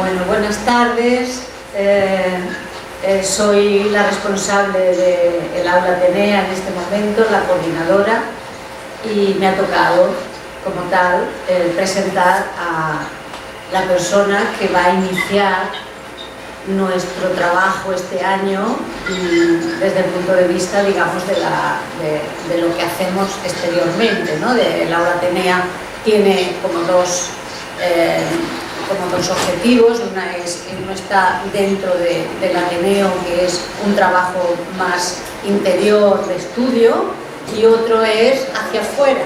Bueno, buenas tardes. Soy la responsable del Aula Atenea en este momento, la coordinadora, y me ha tocado, como tal, presentar a la persona que va a iniciar nuestro trabajo este año desde el punto de vista, digamos, de lo que hacemos exteriormente, ¿no? El Aula Atenea tiene como dos objetivos. Uno está dentro del Ateneo, que es un trabajo más interior de estudio, y otro es hacia afuera.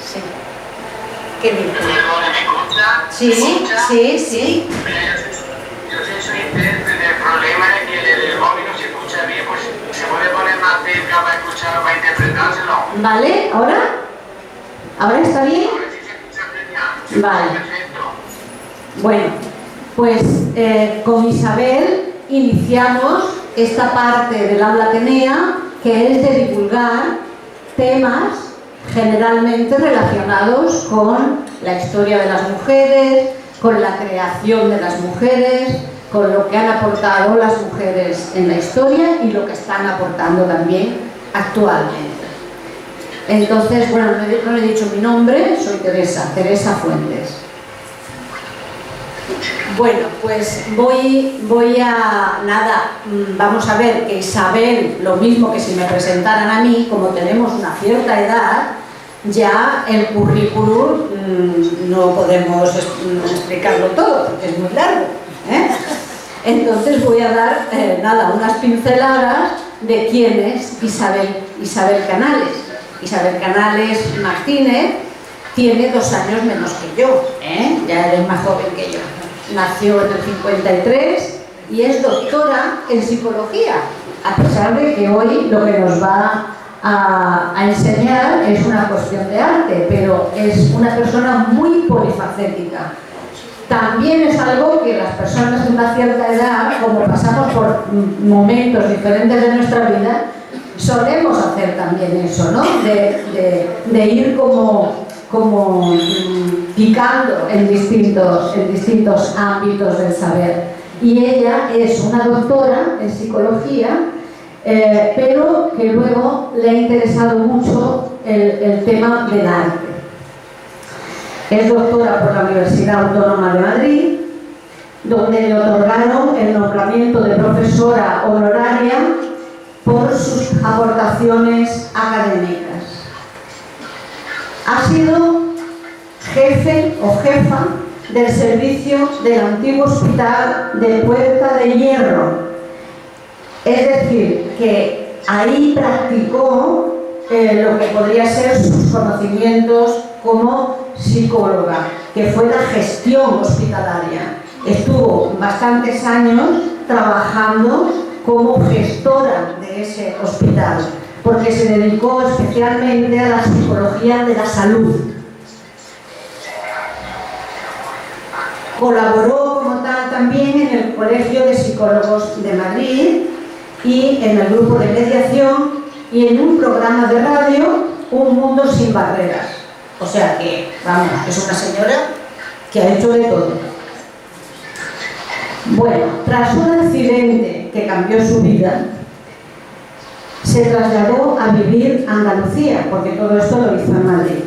Sí. ¿Qué dices? Sí, sí, sí. Yo soy intérprete. El problema es que el móvil no se escucha bien, pues se puede poner más cerca para escucharlo, para interpretárselo. Vale, ¿ahora está bien? A ver si se escucha bien. Vale. Perfecto. Bueno, pues con Isabel iniciamos esta parte del Aula Atenea, que es de divulgar temas generalmente relacionados con la historia de las mujeres, con la creación de las mujeres, con lo que han aportado las mujeres en la historia y lo que están aportando también actualmente. Entonces, bueno, no he dicho mi nombre, soy Teresa Fuentes. Bueno, pues vamos a ver que Isabel, lo mismo que si me presentaran a mí, como tenemos una cierta edad, ya el currículum no podemos explicarlo todo, porque es muy largo, ¿eh? Entonces voy a dar, unas pinceladas de quién es Isabel Canales. Isabel Canales Martínez tiene 2 años menos que yo, ¿eh? Ya eres más joven que yo. Nació en el 53 y es doctora en psicología, a pesar de que hoy lo que nos va a enseñar es una cuestión de arte, pero es una persona muy polifacética. También es algo que las personas de una cierta edad, como pasamos por momentos diferentes de nuestra vida, solemos hacer también eso, ¿no? De ir como picando en distintos ámbitos del saber. Y ella es una doctora en psicología, pero que luego le ha interesado mucho el tema del arte. Es doctora por la Universidad Autónoma de Madrid, donde le otorgaron el nombramiento de profesora honoraria por sus aportaciones académicas. Ha sido jefe o jefa del servicio del antiguo hospital de Puerta de Hierro. Es decir, que ahí practicó lo que podría ser sus conocimientos como psicóloga, que fue la gestión hospitalaria. Estuvo bastantes años trabajando como gestora de ese hospital, porque se dedicó especialmente a la psicología de la salud. Colaboró como tal también en el Colegio de Psicólogos de Madrid y en el grupo de mediación y en un programa de radio, Un Mundo Sin Barreras. O sea que, vamos, es una señora que ha hecho de todo. Bueno, tras un accidente que cambió su vida, se trasladó a vivir a Andalucía, porque todo esto lo hizo en Madrid.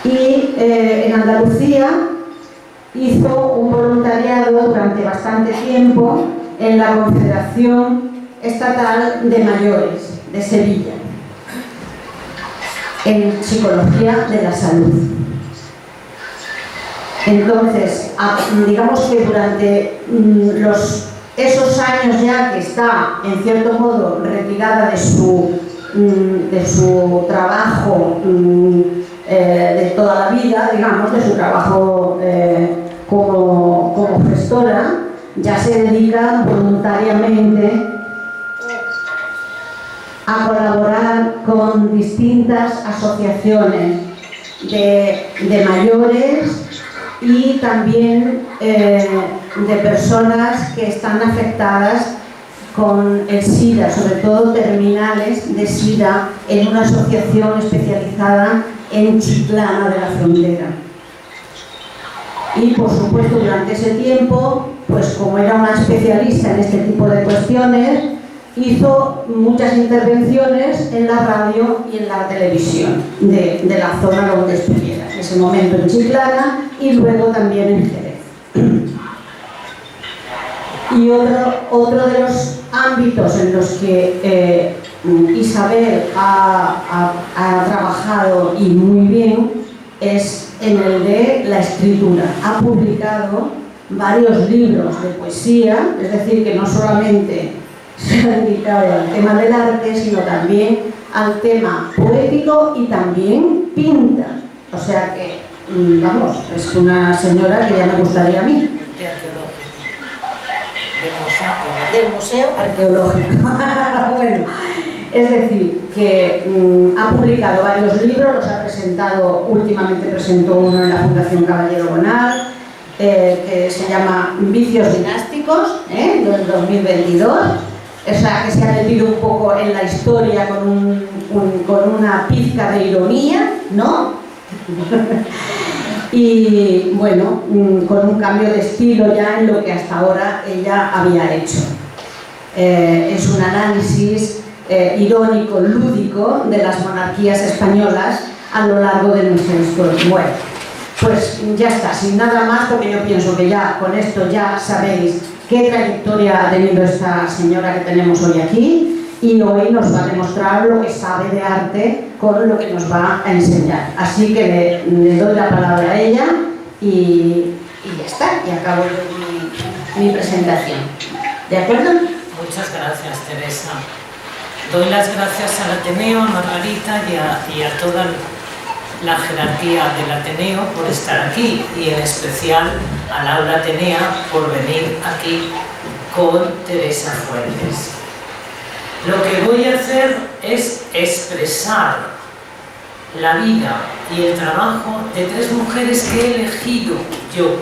Y en Andalucía hizo un voluntariado durante bastante tiempo en la Confederación Estatal de Mayores de Sevilla, en psicología de la salud. Entonces, digamos que durante esos años ya que está, en cierto modo, retirada de su trabajo de toda la vida, digamos, de su trabajo como gestora, ya se dedica voluntariamente a colaborar con distintas asociaciones de mayores y también de personas que están afectadas con el SIDA, sobre todo terminales de SIDA, en una asociación especializada en Chiclana de la Frontera. Y por supuesto durante ese tiempo, pues como era una especialista en este tipo de cuestiones, hizo muchas intervenciones en la radio y en la televisión de la zona donde estuviera, en ese momento en Chiclana y luego también en Jerez. Y otro de los ámbitos en los que Isabel ha trabajado y muy bien es en el de la escritura. Ha publicado varios libros de poesía, es decir, que no solamente se ha dedicado al tema del arte, sino también al tema poético y también pinta. O sea que, vamos, es una señora que ya me gustaría a mí. Del Museo Arqueológico. Bueno, es decir, que ha publicado varios libros, los ha presentado, últimamente presentó uno en la Fundación Caballero Bonal, que se llama Vicios Dinásticos, del 2022. O sea, que se ha metido un poco en la historia con una pizca de ironía, ¿no? Y bueno, con un cambio de estilo ya en lo que hasta ahora ella había hecho. Es un análisis irónico, lúdico de las monarquías españolas a lo largo de nuestra historia. Bueno, pues ya está, sin nada más, porque yo pienso que ya con esto ya sabéis qué trayectoria ha tenido esta señora que tenemos hoy aquí, y hoy nos va a demostrar lo que sabe de arte con lo que nos va a enseñar. Así que le doy la palabra a ella y ya está, y acabo mi presentación. ¿De acuerdo? Muchas gracias, Teresa. Doy las gracias al Ateneo, a Margarita y a toda la jerarquía del Ateneo por estar aquí, y en especial al Aula Atenea por venir aquí con Teresa Fuentes. Lo que voy a hacer es expresar la vida y el trabajo de tres mujeres que he elegido yo.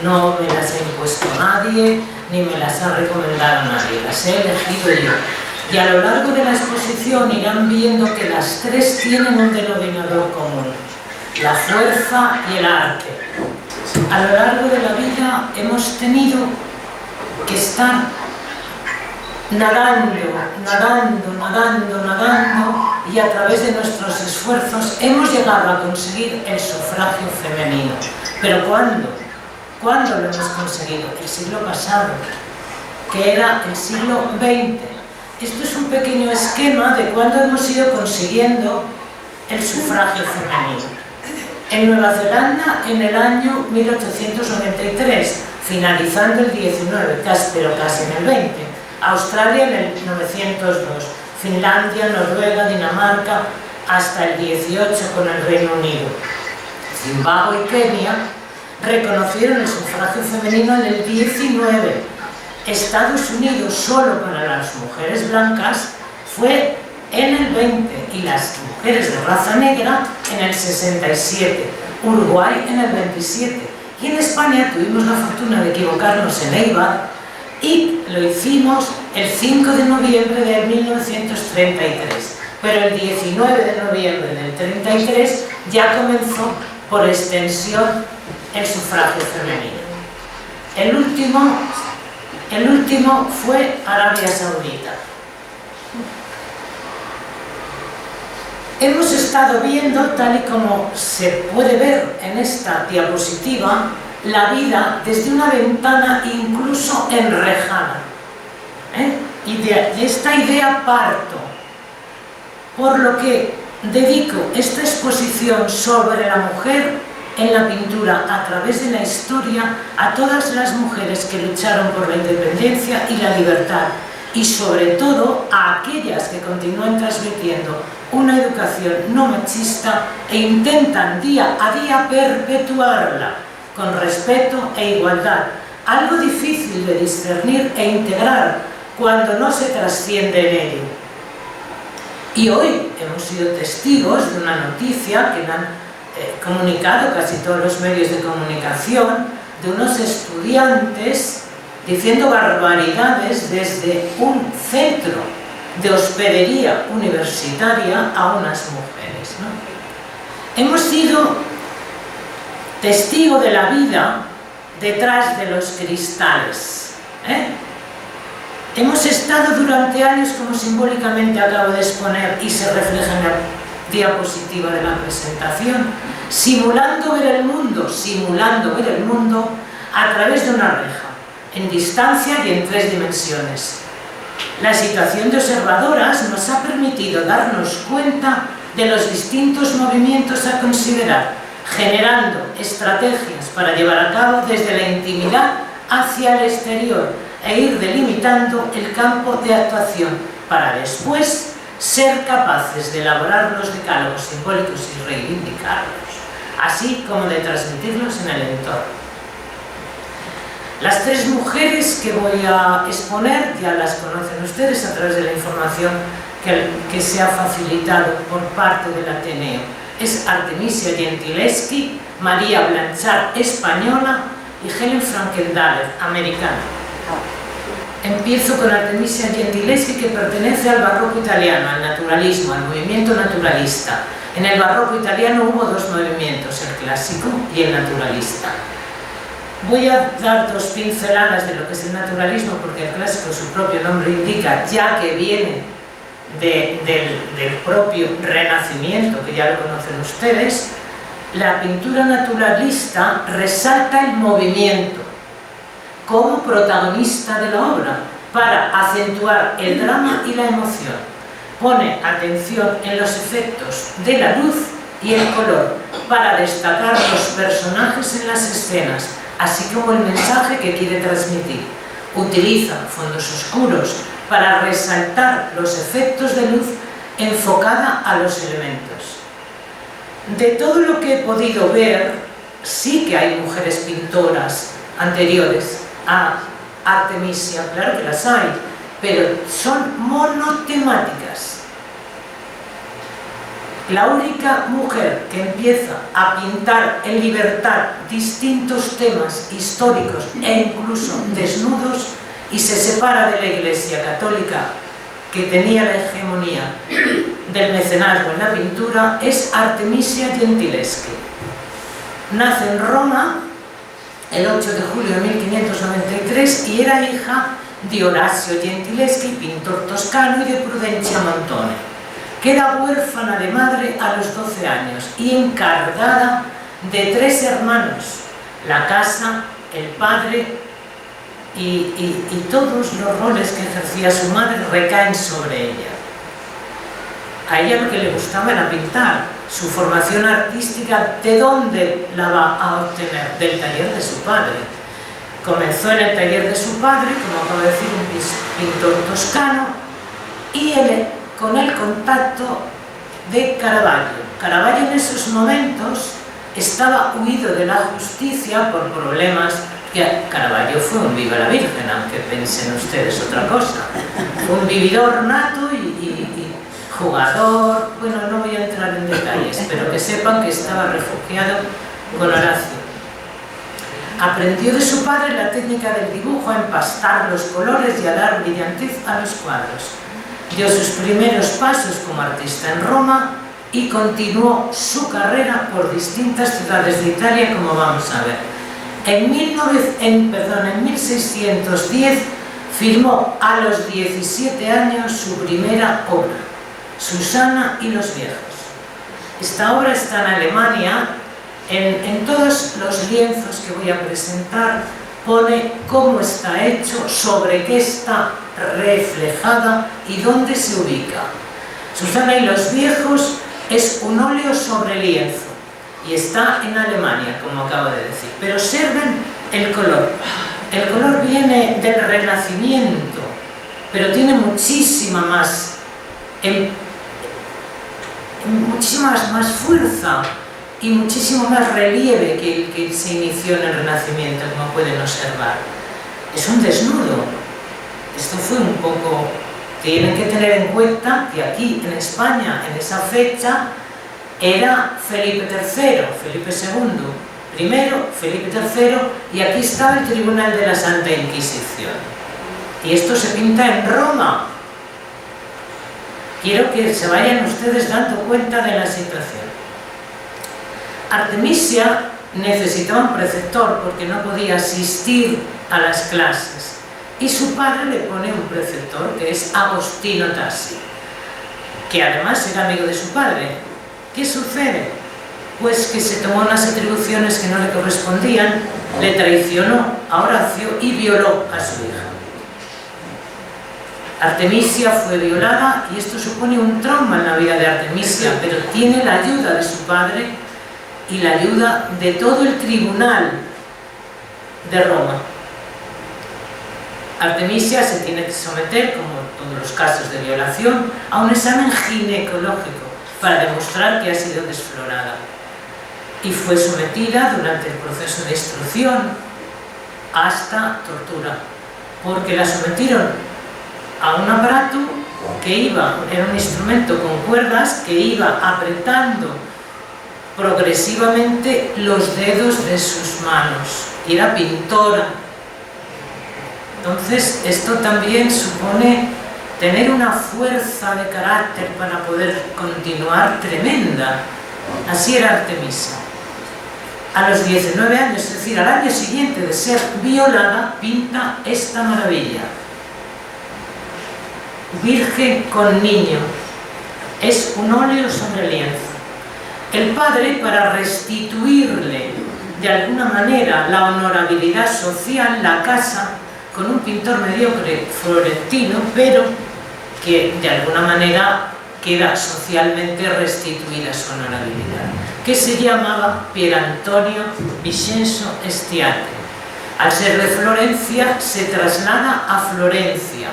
No me las ha impuesto nadie, ni me las ha recomendado nadie, las he elegido yo. Y a lo largo de la exposición irán viendo que las tres tienen un denominador común: la fuerza y el arte. A lo largo de la vida hemos tenido que estar nadando, y a través de nuestros esfuerzos hemos llegado a conseguir el sufragio femenino. ¿Pero cuándo? ¿Cuándo lo hemos conseguido? El siglo pasado, que era el siglo XX. Esto es un pequeño esquema de cuándo hemos ido consiguiendo el sufragio femenino. En Nueva Zelanda, en el año 1893, finalizando el 19, pero casi en el 20. Australia en el 902, Finlandia, Noruega, Dinamarca, hasta el 18 con el Reino Unido. Zimbabue y Kenia reconocieron el sufragio femenino en el 19. Estados Unidos, solo para las mujeres blancas, fue en el 20, y las mujeres de raza negra en el 67, Uruguay en el 27, y en España tuvimos la fortuna de equivocarnos en Eibar, y lo hicimos el 5 de noviembre de 1933, pero el 19 de noviembre del 33 ya comenzó por extensión el sufragio femenino. El último fue Arabia Saudita. Hemos estado viendo, tal y como se puede ver en esta diapositiva, la vida desde una ventana incluso enrejada. Y de esta idea parto, por lo que dedico esta exposición sobre la mujer en la pintura a través de la historia a todas las mujeres que lucharon por la independencia y la libertad, y sobre todo a aquellas que continúan transmitiendo una educación no machista e intentan día a día perpetuarla con respeto e igualdad, algo difícil de discernir e integrar cuando no se trasciende en ello. Y hoy hemos sido testigos de una noticia que han comunicado casi todos los medios de comunicación, de unos estudiantes diciendo barbaridades desde un centro de hospedería universitaria a unas mujeres, ¿no? Hemos sido testigo de la vida detrás de los cristales. Hemos estado durante años, como simbólicamente acabo de exponer y se refleja en la diapositiva de la presentación, simulando ver el mundo a través de una reja, en distancia y en 3 dimensiones. La situación de observadoras nos ha permitido darnos cuenta de los distintos movimientos a considerar, generando estrategias para llevar a cabo desde la intimidad hacia el exterior e ir delimitando el campo de actuación para después ser capaces de elaborar los decálogos simbólicos y reivindicarlos, así como de transmitirlos en el entorno. Las 3 mujeres que voy a exponer ya las conocen ustedes a través de la información que se ha facilitado por parte del Ateneo. Es Artemisia Gentileschi, María Blanchard, española, y Helen Frankenthaler, americana. Empiezo con Artemisia Gentileschi, que pertenece al barroco italiano, al naturalismo, al movimiento naturalista. En el barroco italiano hubo 2 movimientos, el clásico y el naturalista. Voy a dar 2 pinceladas de lo que es el naturalismo, porque el clásico, su propio nombre indica, ya que viene del propio Renacimiento, que ya lo conocen ustedes. La pintura naturalista resalta el movimiento como protagonista de la obra para acentuar el drama y la emoción. Pone atención en los efectos de la luz y el color para destacar los personajes en las escenas, así como el mensaje que quiere transmitir. Utiliza fondos oscuros para resaltar los efectos de luz enfocada a los elementos. De todo lo que he podido ver, sí que hay mujeres pintoras anteriores a Artemisia, claro que las hay, pero son monotemáticas. La única mujer que empieza a pintar en libertad distintos temas históricos e incluso desnudos y se separa de la Iglesia Católica, que tenía la hegemonía del mecenazgo en la pintura, es Artemisia Gentileschi. Nace en Roma el 8 de julio de 1593 y era hija de Orazio Gentileschi, pintor toscano, y de Prudencia Montone. Queda huérfana de madre a los 12 años y encargada de 3 hermanos, la casa, el padre y todos los roles que ejercía su madre recaen sobre ella. A ella lo que le gustaba era pintar. Su formación artística, ¿de dónde la va a obtener? Del taller de su padre. Comenzó en el taller de su padre, como acabo de decir, un pintor toscano, y con el contacto de Caravaggio. Caravaggio en esos momentos estaba huido de la justicia por problemas. Que Caravaggio fue un viva la Virgen, aunque piensen ustedes otra cosa. Fue un vividor nato y jugador. Bueno, no voy a entrar en detalles, pero que sepan que estaba refugiado con Horacio. Aprendió de su padre la técnica del dibujo, a empastar los colores y a dar brillantez a los cuadros. Dio sus primeros pasos como artista en Roma y continuó su carrera por distintas ciudades de Italia, como vamos a ver. En 1610 firmó a los 17 años su primera obra, Susana y los viejos. Esta obra está en Alemania. En todos los lienzos que voy a presentar pone cómo está hecho, sobre qué está reflejada y dónde se ubica. Susana y los viejos es un óleo sobre lienzo y está en Alemania, como acabo de decir. Pero observen el color. El color viene del Renacimiento, pero tiene muchísima más fuerza y muchísimo más relieve que el que se inició en el Renacimiento, como pueden observar. Es un desnudo. Esto fue un poco... Tienen que tener en cuenta que aquí en España, en esa fecha, era Felipe III, Felipe II, primero Felipe III, y aquí estaba el Tribunal de la Santa Inquisición. Y esto se pinta en Roma. Quiero que se vayan ustedes dando cuenta de la situación. Artemisia necesitaba un preceptor porque no podía asistir a las clases y su padre le pone un preceptor que es Agostino Tassi, que además era amigo de su padre. ¿Qué sucede? Pues que se tomó unas atribuciones que no le correspondían, le traicionó a Horacio y violó a su hija. Artemisia fue violada y esto supone un trauma en la vida de Artemisia, pero tiene la ayuda de su padre y la ayuda de todo el tribunal de Roma. Artemisia se tiene que someter, como todos los casos de violación, a un examen ginecológico para demostrar que ha sido desflorada. Y fue sometida durante el proceso de instrucción hasta tortura, porque la sometieron a un aparato que era un instrumento con cuerdas que iba apretando progresivamente los dedos de sus manos, y era pintora. Entonces esto también supone tener una fuerza de carácter para poder continuar tremenda. Así era Artemisia. A los 19 años, es decir, al año siguiente de ser violada, pinta esta maravilla. Virgen con niño. Es un óleo sobre lienzo. El padre, para restituirle de alguna manera la honorabilidad social, la casa con un pintor mediocre florentino, pero que de alguna manera queda socialmente restituida su honorabilidad, que se llamaba Pier Antonio Vincenzo Estiate. Al ser de Florencia, se traslada a Florencia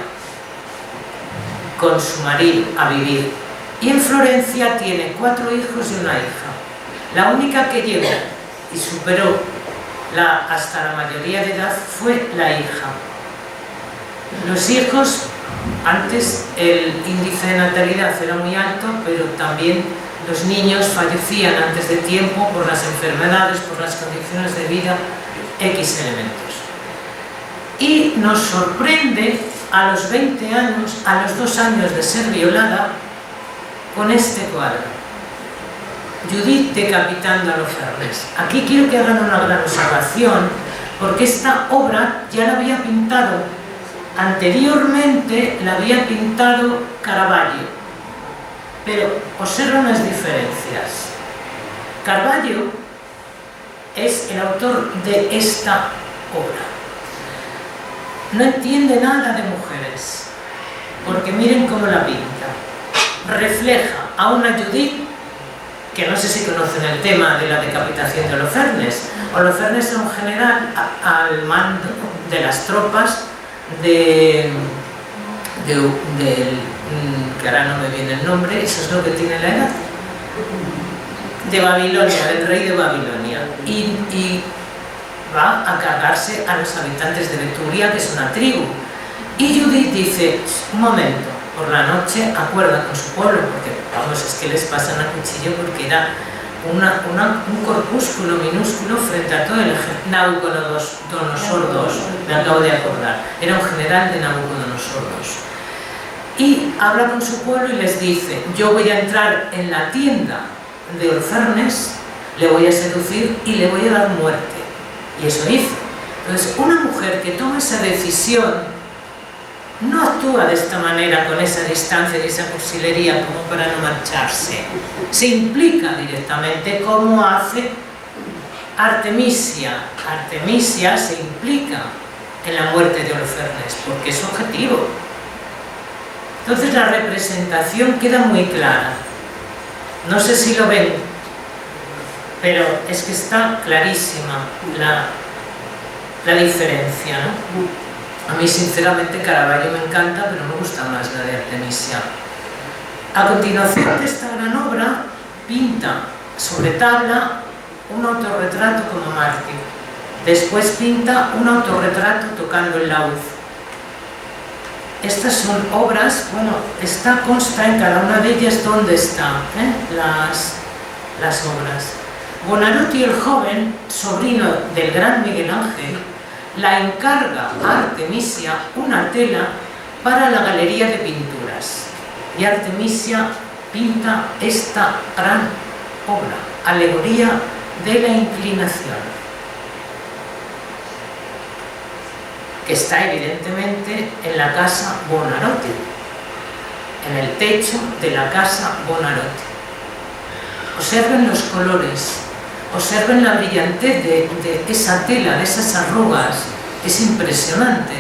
con su marido a vivir, y en Florencia tiene 4 hijos y una hija. La única que llegó y superó hasta la mayoría de edad fue la hija. Los hijos, antes el índice de natalidad era muy alto, pero también los niños fallecían antes de tiempo por las enfermedades, por las condiciones de vida, X elementos. Y nos sorprende a los 20 años, a los 2 años de ser violada, con este cuadro. Judith decapitando a Holofernes. Aquí quiero que hagan una gran observación, porque esta obra ya la había pintado anteriormente, la había pintado Caravaggio, pero observa unas diferencias. Caravaggio es el autor de esta obra. No entiende nada de mujeres, porque miren cómo la pinta. Refleja a una Judith que no sé si conocen el tema de la decapitación de Holofernes. Holofernes era un general al mando de las tropas que ahora no me viene el nombre, eso es lo que tiene la edad, de Babilonia, del rey de Babilonia, y va a cargarse a los habitantes de Betulia, que es una tribu. Y Judith dice, un momento, por la noche acuerda con su pueblo, porque vamos, es que les pasan a cuchillo, porque era un corpúsculo minúsculo frente a todo el ejército. Nabucodonosor II, me acabo de acordar, era un general de Nabucodonosor II. Y habla con su pueblo y les dice, yo voy a entrar en la tienda de Holofernes, le voy a seducir y le voy a dar muerte. Y eso hizo. Entonces, una mujer que toma esa decisión no actúa de esta manera, con esa distancia y esa cursilería, como para no marcharse. Se implica directamente, como hace Artemisia. Artemisia se implica en la muerte de Holofernes, porque es objetivo. Entonces la representación queda muy clara. No sé si lo ven, pero es que está clarísima la diferencia, ¿no? A mí, sinceramente, Caravaggio me encanta, pero me gusta más la de Artemisia. A continuación de esta gran obra, pinta sobre tabla un autorretrato como mártir. Después pinta un autorretrato tocando el laúd. Estas son obras, bueno, consta en cada una de ellas dónde están las obras. Buonarroti el joven, sobrino del gran Miguel Ángel, la encarga a Artemisia una tela para la galería de pinturas. Y Artemisia pinta esta gran obra, alegoría de la inclinación, que está evidentemente en la casa Buonarroti, en el techo de la casa Buonarroti. Observen los colores, observen la brillantez de esa tela, de esas arrugas, es impresionante.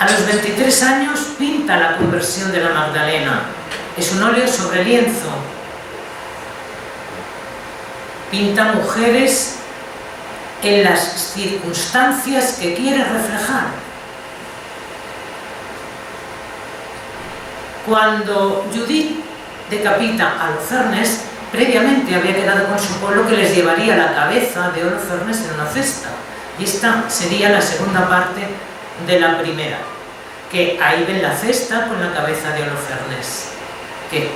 A los 23 años pinta la Conversión de la Magdalena, es un óleo sobre lienzo. Pinta mujeres en las circunstancias que quiere reflejar. Cuando Judith decapita a Holofernes, previamente había quedado con su pueblo que les llevaría la cabeza de Holofernes en una cesta. Y esta sería la segunda parte de la primera, que ahí ven la cesta con la cabeza de Holofernes, que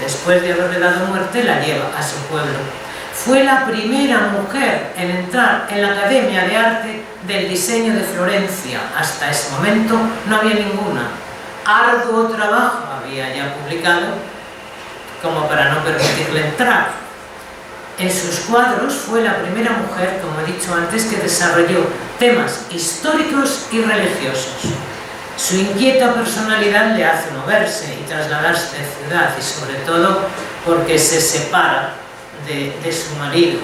después de haberle dado muerte la lleva a su pueblo. Fue la primera mujer en entrar en la Academia de Arte del Diseño de Florencia. Hasta ese momento no había ninguna. Arduo trabajo había ya publicado como para no permitirle entrar. En sus cuadros fue la primera mujer, como he dicho antes, que desarrolló temas históricos y religiosos. Su inquieta personalidad le hace moverse y trasladarse de ciudad, y sobre todo porque se separa de su marido.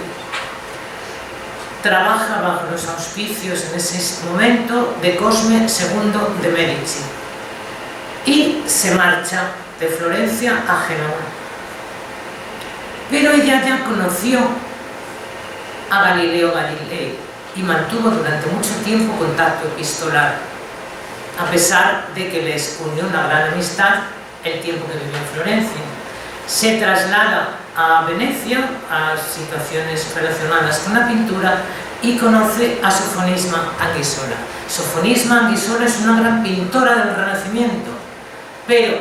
Trabaja bajo los auspicios en ese momento de Cosme II de Medici y se marcha de Florencia a Génova. Pero ella ya conoció a Galileo Galilei y mantuvo durante mucho tiempo contacto epistolar, a pesar de que les unió una gran amistad el tiempo que vivió en Florencia. Se traslada a Venecia, a situaciones relacionadas con la pintura, y conoce a Sofonisma Anguissola. Sofonisma Anguissola es una gran pintora del Renacimiento, pero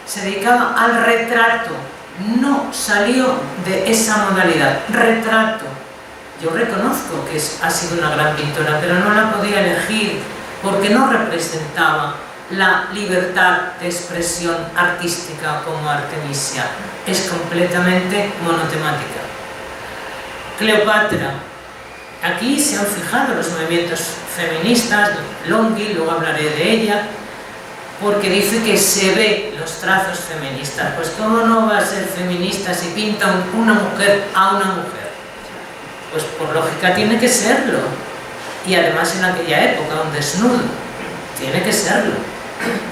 se dedicaba al retrato, no salió de esa modalidad, retrato. Yo reconozco que ha sido una gran pintora, pero no la podía elegir porque no representaba la libertad de expresión artística como Artemisia. Es completamente monotemática. Cleopatra. Aquí se han fijado los movimientos feministas, Longhi, luego hablaré de ella, porque dice que se ve los trazos feministas. Pues ¿cómo no va a ser feminista si pinta una mujer a una mujer? Pues por lógica tiene que serlo. Y además en aquella época, un desnudo, tiene que serlo.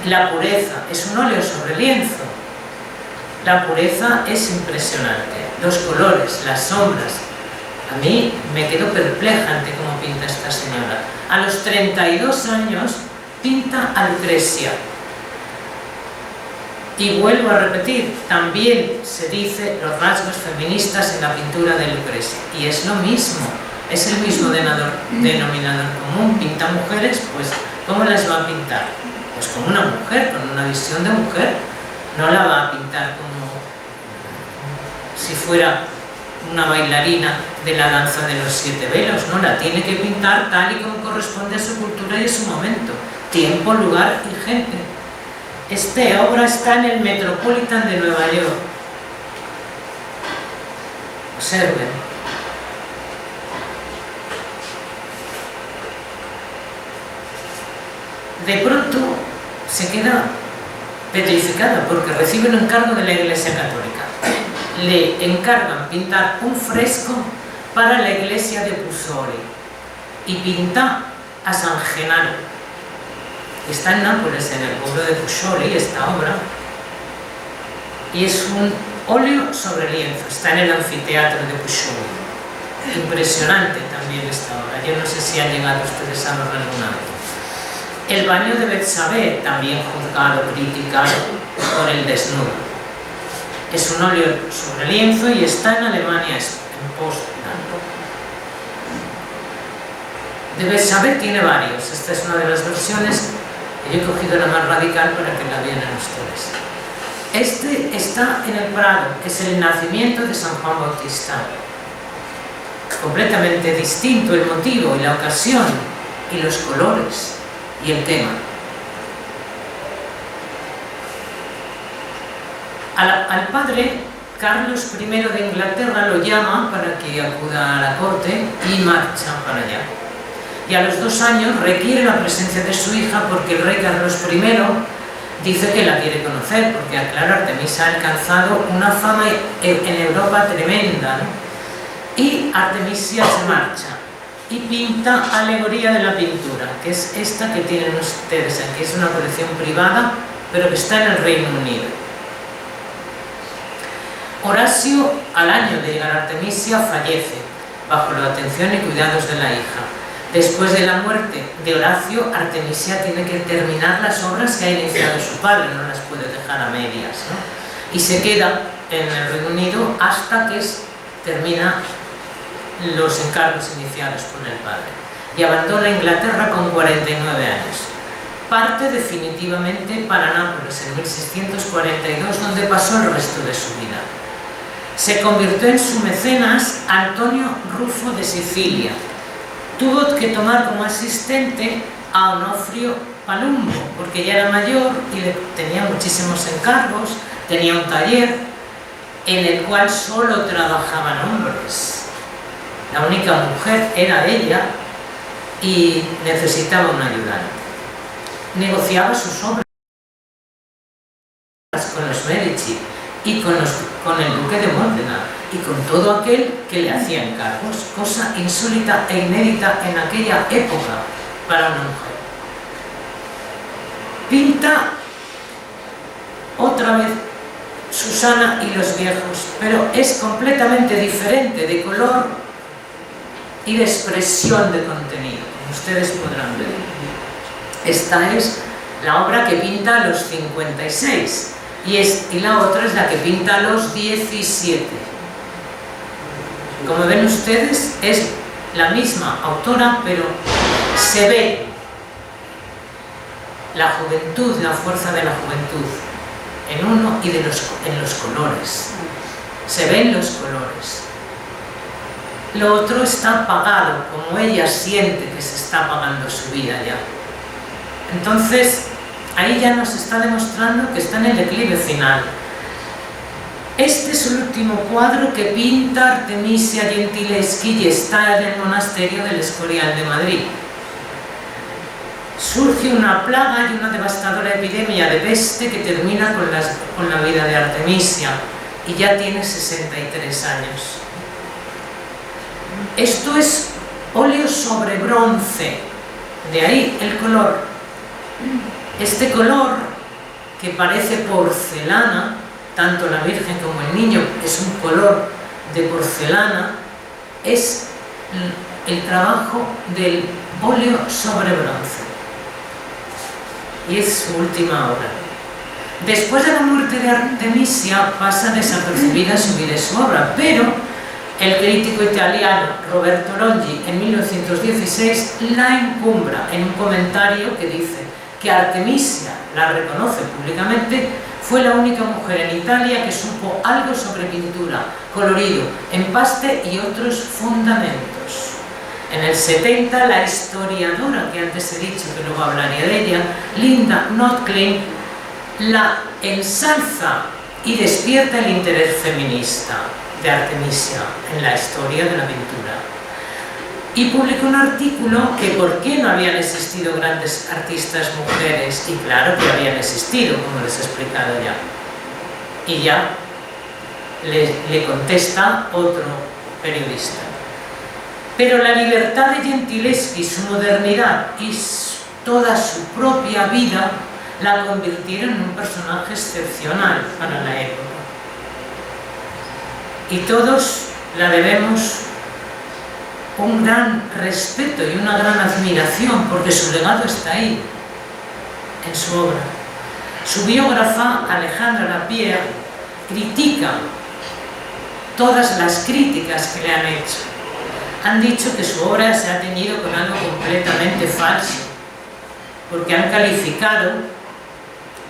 La pureza, es un óleo sobre lienzo. La pureza es impresionante. Los colores, las sombras. A mí me quedo perpleja ante cómo pinta esta señora. A los 32 años pinta a Lucrecia. Y vuelvo a repetir, también se dice los rasgos feministas en la pintura de Lucrecia. Y es lo mismo, es el mismo denominador común. Pinta mujeres, pues ¿cómo las va a pintar? Pues como una mujer, con una visión de mujer. No la va a pintar como si fuera una bailarina de la danza de los 7 velos, no, la tiene que pintar tal y como corresponde a su cultura y a su momento, tiempo, lugar y gente. Esta obra está en el Metropolitan de Nueva York. Observen. De pronto se queda petrificada porque recibe un encargo de la Iglesia Católica. Le encargan pintar un fresco para la iglesia de Puzzoli y pinta a San Genaro. Está en Nápoles, en el pueblo de Puzzoli, esta obra, y es un óleo sobre lienzo, está en el anfiteatro de Puzzoli. Impresionante también esta obra. Yo no sé si han llegado ustedes a verla alguna vez. El baño de Betsabé, también juzgado, criticado por el desnudo. Es un óleo sobre lienzo y está en Alemania, en Potsdam. De Betsabé tiene varios. Esta es una de las versiones que yo he cogido la más radical para que la vean ustedes. Este está en el Prado, que es el nacimiento de San Juan Bautista. Completamente distinto el motivo y la ocasión y los colores y el tema. Al padre Carlos I de Inglaterra lo llama para que acuda a la corte y marcha para allá. Y a los 2 años requiere la presencia de su hija porque el rey Carlos I dice que la quiere conocer, porque claro, Artemisia ha alcanzado una fama en Europa tremenda, ¿no? Y Artemisia se marcha y pinta Alegoría de la pintura, que es esta que tienen ustedes aquí. Es una colección privada, pero que está en el Reino Unido. Horacio, al año de llegar a Artemisia, fallece bajo la atención y cuidados de la hija. Después de la muerte de Horacio, Artemisia tiene que terminar las obras que ha iniciado su padre, no las puede dejar a medias, ¿no? Y se queda en el Reino Unido hasta que termina los encargos iniciados por el padre. Y abandona Inglaterra con 49 años. Parte definitivamente para Nápoles en 1642, donde pasó el resto de su vida. Se convirtió en su mecenas Antonio Rufo de Sicilia. Tuvo que tomar como asistente a Onofrio Palumbo, porque ya era mayor y tenía muchísimos encargos, tenía un taller en el cual solo trabajaban hombres. La única mujer era ella y necesitaba un ayudante. Negociaba sus obras con los Medici y con el duque de Módena y con todo aquel que le hacía encargos, cosa insólita e inédita en aquella época para una mujer. Pinta otra vez Susana y los viejos, pero es completamente diferente de color y de expresión de contenido, como ustedes podrán ver. Esta es la obra que pinta a los 56 y la otra es la que pinta a los 17. Como ven ustedes, es la misma autora, pero se ve la juventud, la fuerza de la juventud en uno y en los colores. Se ven los colores. Lo otro está apagado, como ella siente que se está apagando su vida ya. Entonces, ahí ya nos está demostrando que está en el declive final. Este es el último cuadro que pinta Artemisia Gentileschi y está en el monasterio del Escorial de Madrid. Surge una plaga y una devastadora epidemia de peste que termina con la vida de Artemisia y ya tiene 63 años. Esto es óleo sobre bronce, de ahí el color. Este color, que parece porcelana, tanto la Virgen como el niño es un color de porcelana, es el trabajo del óleo sobre bronce. Y es su última obra. Después de la muerte de Artemisia pasa desapercibida su vida y su obra, pero el crítico italiano Roberto Rongi en 1916 la encumbra en un comentario que dice que Artemisia, la reconoce públicamente, fue la única mujer en Italia que supo algo sobre pintura, colorido, empaste y otros fundamentos. En el 70, la historiadora, que antes he dicho que luego hablaría de ella, Linda Nordklein, la ensalza y despierta el interés feminista de Artemisia en la historia de la pintura. Y publicó un artículo que por qué no habían existido grandes artistas mujeres, y claro que habían existido, como les he explicado ya. Y ya le contesta otro periodista. Pero la libertad de Gentileschi, su modernidad y toda su propia vida la convirtieron en un personaje excepcional para la época. Y todos la debemos un gran respeto y una gran admiración, porque su legado está ahí, en su obra. Su biógrafa, Alejandra Lapierre, critica todas las críticas que le han hecho. Han dicho que su obra se ha teñido con algo completamente falso, porque han calificado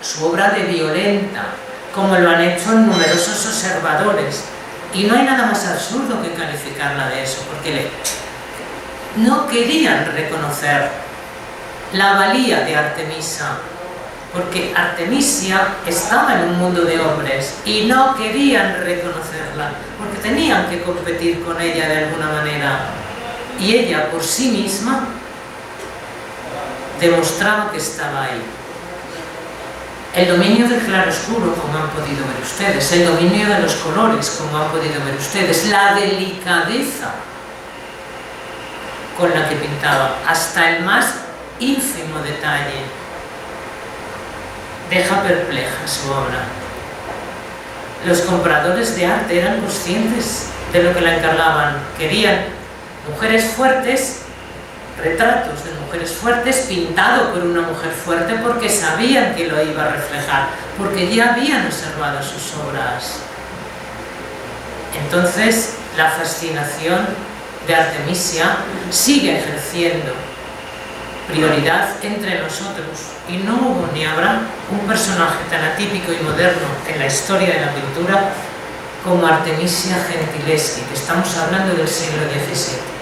su obra de violenta, como lo han hecho numerosos observadores. Y no hay nada más absurdo que calificarla de eso, porque no querían reconocer la valía de Artemisia porque Artemisia estaba en un mundo de hombres y no querían reconocerla, porque tenían que competir con ella de alguna manera. Y ella por sí misma demostraba que estaba ahí. El dominio del claroscuro, como han podido ver ustedes, el dominio de los colores, como han podido ver ustedes, la delicadeza con la que pintaba, hasta el más ínfimo detalle, deja perpleja su obra. Los compradores de arte eran conscientes de lo que la encargaban. Querían mujeres fuertes, retratos de mujeres fuertes pintado por una mujer fuerte, porque sabían que lo iba a reflejar, porque ya habían observado sus obras. Entonces la fascinación de Artemisia sigue ejerciendo prioridad entre nosotros, y no hubo ni habrá un personaje tan atípico y moderno en la historia de la pintura como Artemisia Gentileschi, que estamos hablando del siglo XVII.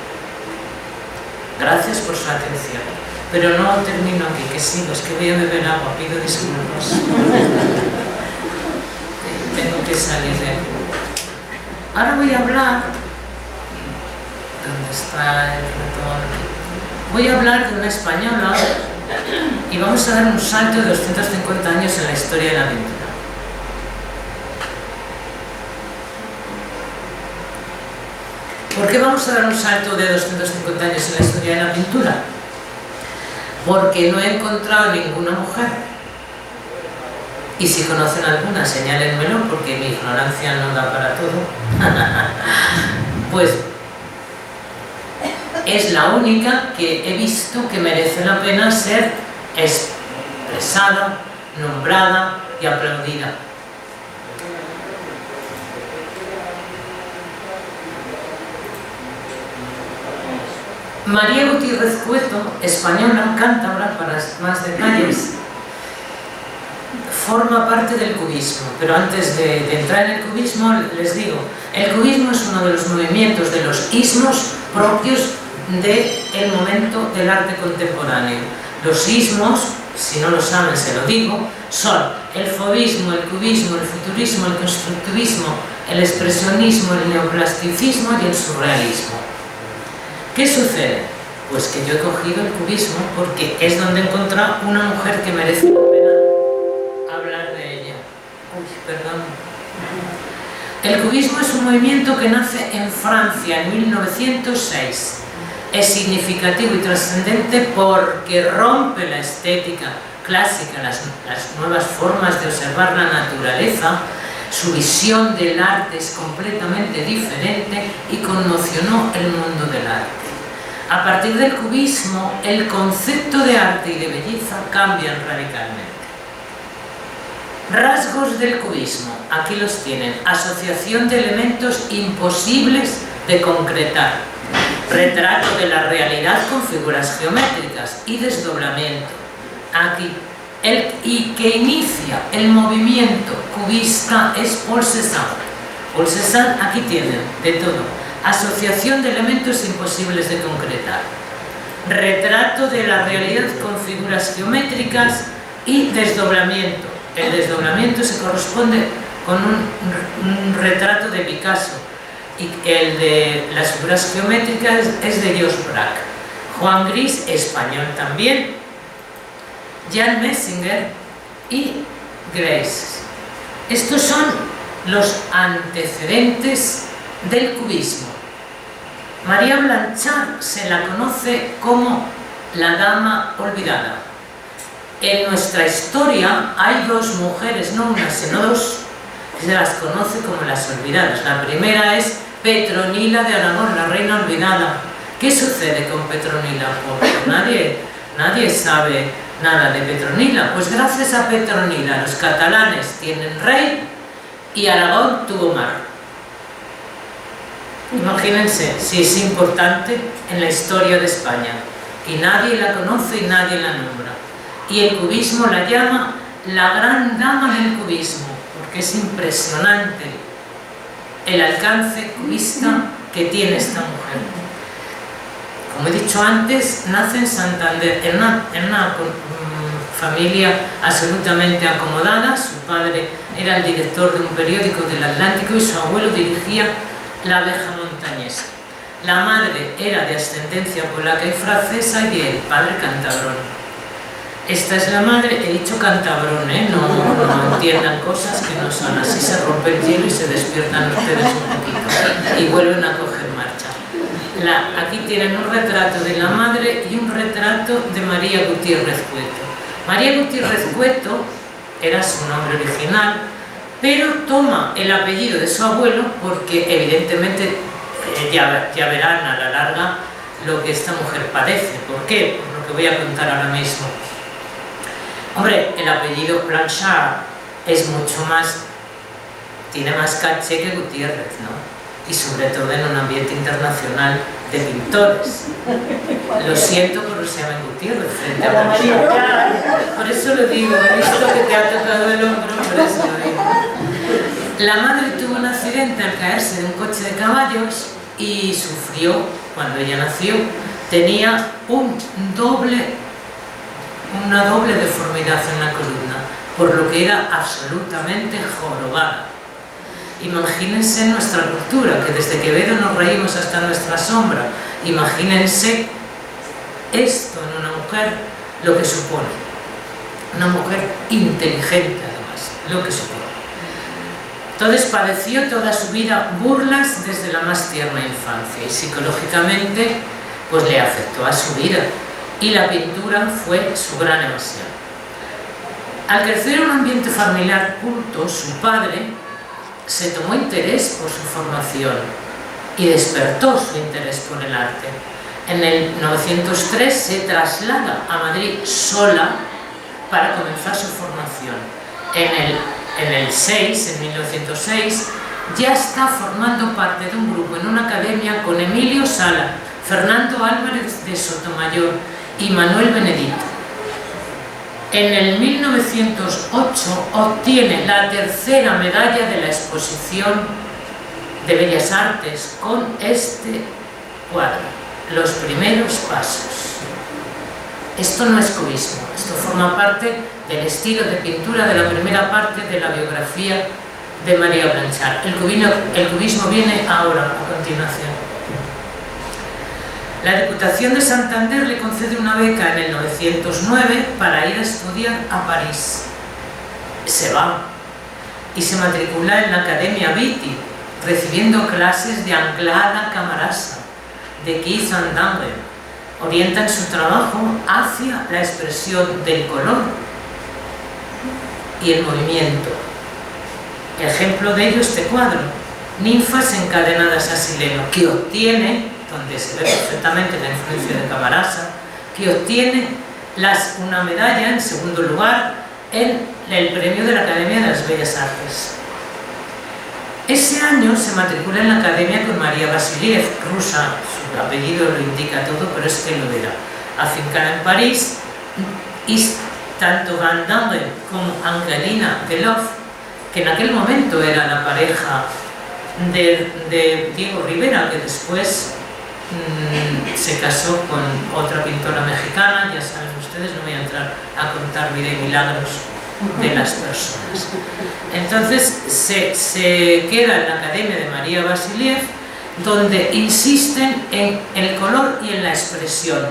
Gracias por su atención, pero no termino aquí, que sigo, es que voy a beber agua, pido disculpas. Tengo que salir de aquí. Ahora voy a hablar, ¿dónde está el ratón? Voy a hablar de una española y vamos a dar un salto de 250 años en la historia de la pintura. ¿Por qué vamos a dar un salto de 250 años en la historia de la pintura? Porque no he encontrado ninguna mujer, y si conocen alguna, señálenmelo, porque mi ignorancia no da para todo, pues es la única que he visto que merece la pena ser expresada, nombrada y aplaudida. María Gutiérrez Cueto, española, cántabra, para más detalles, forma parte del cubismo, pero antes de entrar en el cubismo les digo, el cubismo es uno de los movimientos de los ismos propios del momento del arte contemporáneo. Los ismos, si no lo saben se lo digo, son el fauvismo, el cubismo, el futurismo, el constructivismo, el expresionismo, el neoplasticismo y el surrealismo. ¿Qué sucede? Pues que yo he cogido el cubismo porque es donde he encontrado una mujer que merece la pena hablar de ella. Uy, perdón. El cubismo es un movimiento que nace en Francia en 1906. Es significativo y trascendente porque rompe la estética clásica, las nuevas formas de observar la naturaleza. Su visión del arte es completamente diferente y conmocionó el mundo del arte. A partir del cubismo, el concepto de arte y de belleza cambian radicalmente. Rasgos del cubismo, aquí los tienen: asociación de elementos imposibles de concretar, retrato de la realidad con figuras geométricas y desdoblamiento. Aquí, y que inicia el movimiento cubista es Paul Cézanne. Paul Cézanne, aquí tienen de todo: asociación de elementos imposibles de concretar, retrato de la realidad con figuras geométricas y desdoblamiento. El desdoblamiento se corresponde con un retrato de Picasso, y el de las figuras geométricas es de Georges Braque. Juan Gris, español también, Jan Messinger y Grace. Estos son los antecedentes del cubismo. María Blanchard se la conoce como la dama olvidada. En nuestra historia hay dos mujeres, no una sino dos, que se las conoce como las olvidadas. La primera es Petronila de Aragón, la reina olvidada. ¿Qué sucede con Petronila? Porque nadie sabe nada de Petronila. Pues gracias a Petronila los catalanes tienen rey y Aragón tuvo mar. Imagínense si es importante en la historia de España, y nadie la conoce y nadie la nombra. Y el cubismo la llama la gran dama del cubismo, porque es impresionante el alcance cubista que tiene esta mujer. Como he dicho antes, nace en Santander, en una familia absolutamente acomodada. Su padre era el director de un periódico del Atlántico y su abuelo dirigía La Abeja Montañesa. La madre era de ascendencia polaca y francesa y el padre cantabrón. Esta es la madre, he dicho cantabrón, no entiendan cosas que no son así, se rompe el hielo y se despiertan ustedes un poquito y vuelven a coger marcha. Aquí tienen un retrato de la madre y un retrato de María Gutiérrez Cueto. María Gutiérrez Cueto era su nombre original, pero toma el apellido de su abuelo porque evidentemente ya verán a la larga lo que esta mujer padece. ¿Por qué? Por lo que voy a contar ahora mismo. Hombre, el apellido Blanchard es mucho más, tiene más caché que Gutiérrez, ¿no? Y sobre todo en un ambiente internacional de pintores. Lo siento por los que se llaman Gutiérrez frente a Blanchard. Por eso lo digo, he visto que te ha tocado el hombro, por eso lo digo. La madre tuvo un accidente al caerse de un coche de caballos y sufrió, cuando ella nació, tenía una doble deformidad en la columna, por lo que era absolutamente jorobada. Imagínense nuestra cultura, que desde Quevedo nos reímos hasta nuestra sombra. Imagínense esto en una mujer, lo que supone. Una mujer inteligente, además, lo que supone. Entonces padeció toda su vida burlas desde la más tierna infancia y psicológicamente pues le afectó a su vida. Y la pintura fue su gran evasión. Al crecer en un ambiente familiar culto, su padre se tomó interés por su formación y despertó su interés por el arte. En el 1903 se traslada a Madrid sola para comenzar su formación. En el 1906, ya está formando parte de un grupo en una academia con Emilio Sala, Fernando Álvarez de Sotomayor y Manuel Benedito. En el 1908 obtiene la tercera medalla de la exposición de Bellas Artes con este cuadro, Los primeros pasos. Esto no es cubismo, esto forma parte del estilo de pintura de la primera parte de la biografía de María Blanchard. El cubismo viene ahora, a continuación. La Diputación de Santander le concede una beca en el 909 para ir a estudiar a París. Se va y se matricula en la Academia Viti, recibiendo clases de Anglada Camarasa, de Keith and Dunbar. Orientan su trabajo hacia la expresión del color y el movimiento. Ejemplo de ello este cuadro, Ninfas encadenadas a Sileno, que obtiene, donde se ve perfectamente la influencia de Camarasa, que obtiene una medalla en segundo lugar en el premio de la Academia de las Bellas Artes. Ese año se matricula en la academia con María Vasiliev, rusa, su apellido lo indica todo, pero es que lo era, afincada en París, y tanto Van Damme como Angelina Belov, que en aquel momento era la pareja de Diego Rivera, que después se casó con otra pintora mexicana, ya saben ustedes, no voy a entrar a contar vida y milagros de las personas. Entonces se queda en la Academia de María Vasiliev, donde insisten en el color y en la expresión,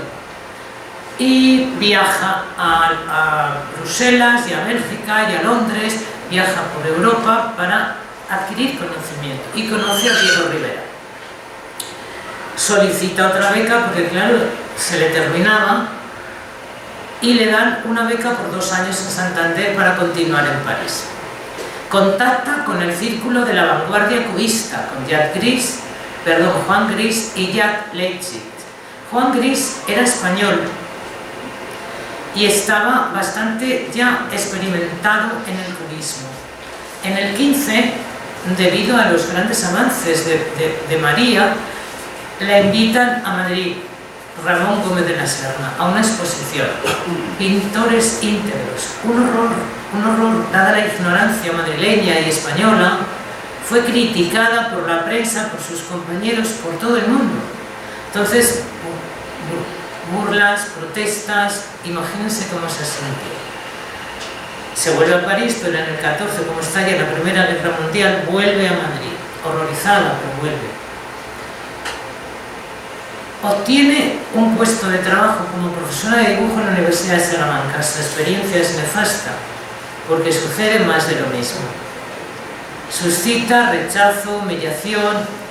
y viaja a Bruselas y a Bélgica y a Londres, viaja por Europa para adquirir conocimiento y conoce a Diego Rivera. Solicita otra beca porque claro, se le terminaba, y le dan una beca por 2 años en Santander para continuar en París. Contacta con el círculo de la vanguardia cubista, con Juan Gris y Jacques Leipzig. Juan Gris era español y estaba bastante ya experimentado en el cubismo. En el 15, debido a los grandes avances de María, la invitan a Madrid, Ramón Gómez de la Serna, a una exposición, Pintores íntegros. Un horror, dada la ignorancia madrileña y española, fue criticada por la prensa, por sus compañeros, por todo el mundo. Entonces, burlas, protestas, imagínense cómo se sentía. Se vuelve a París, pero en el 14, como estalla la Primera Guerra Mundial, vuelve a Madrid, horrorizada, pero vuelve. Obtiene un puesto de trabajo como profesora de dibujo en la Universidad de Salamanca. Su experiencia es nefasta, porque sucede más de lo mismo. Suscita rechazo, humillación,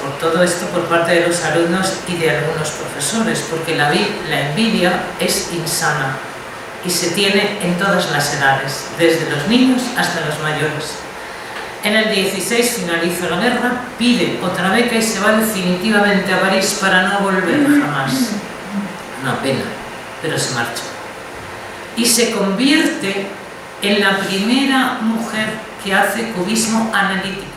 por todo esto por parte de los alumnos y de algunos profesores, porque la envidia es insana y se tiene en todas las edades, desde los niños hasta los mayores. En el 16 finaliza la guerra, pide otra beca y se va definitivamente a París para no volver jamás. Una pena, pero se marcha. Y se convierte en la primera mujer que hace cubismo analítico.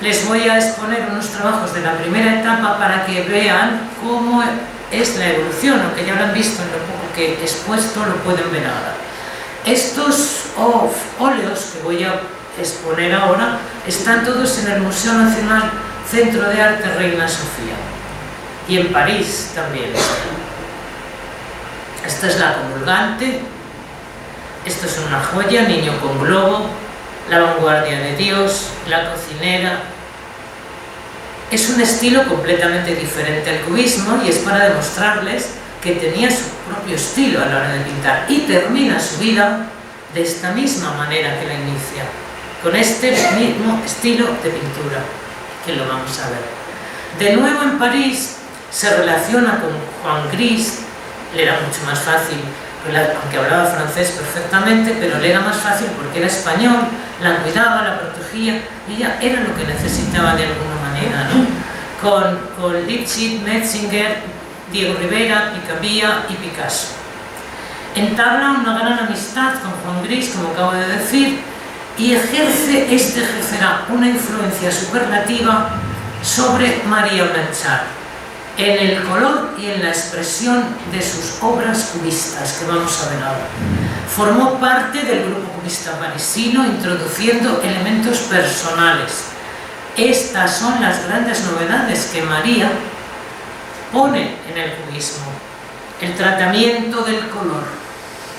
Les voy a exponer unos trabajos de la primera etapa para que vean cómo es la evolución, aunque ya lo han visto en lo poco que he expuesto, lo pueden ver ahora. Estos óleos que voy a exponer ahora están todos en el Museo Nacional Centro de Arte Reina Sofía y en París también. Esta es la comulgante, esto es una joya, Niño con globo, La vanguardia de Dios, La cocinera. Es un estilo completamente diferente al cubismo y es para demostrarles que tenía su propio estilo a la hora de pintar, y termina su vida de esta misma manera que la inicia, con este mismo estilo de pintura, que lo vamos a ver. De nuevo en París se relaciona con Juan Gris. Le era mucho más fácil, aunque hablaba francés perfectamente, pero le era más fácil porque era español, la cuidaba, la protegía, y ella era lo que necesitaba de alguna manera, ¿no? Con Lipschitz, Metzinger, Diego Rivera, Picabia y Picasso. Entabla una gran amistad con Juan Gris, como acabo de decir, y ejercerá una influencia superlativa sobre María Blanchard en el color y en la expresión de sus obras cubistas, que vamos a ver ahora. Formó parte del grupo cubista parisino, introduciendo elementos personales. Estas son las grandes novedades que María pone en el cubismo. El tratamiento del color,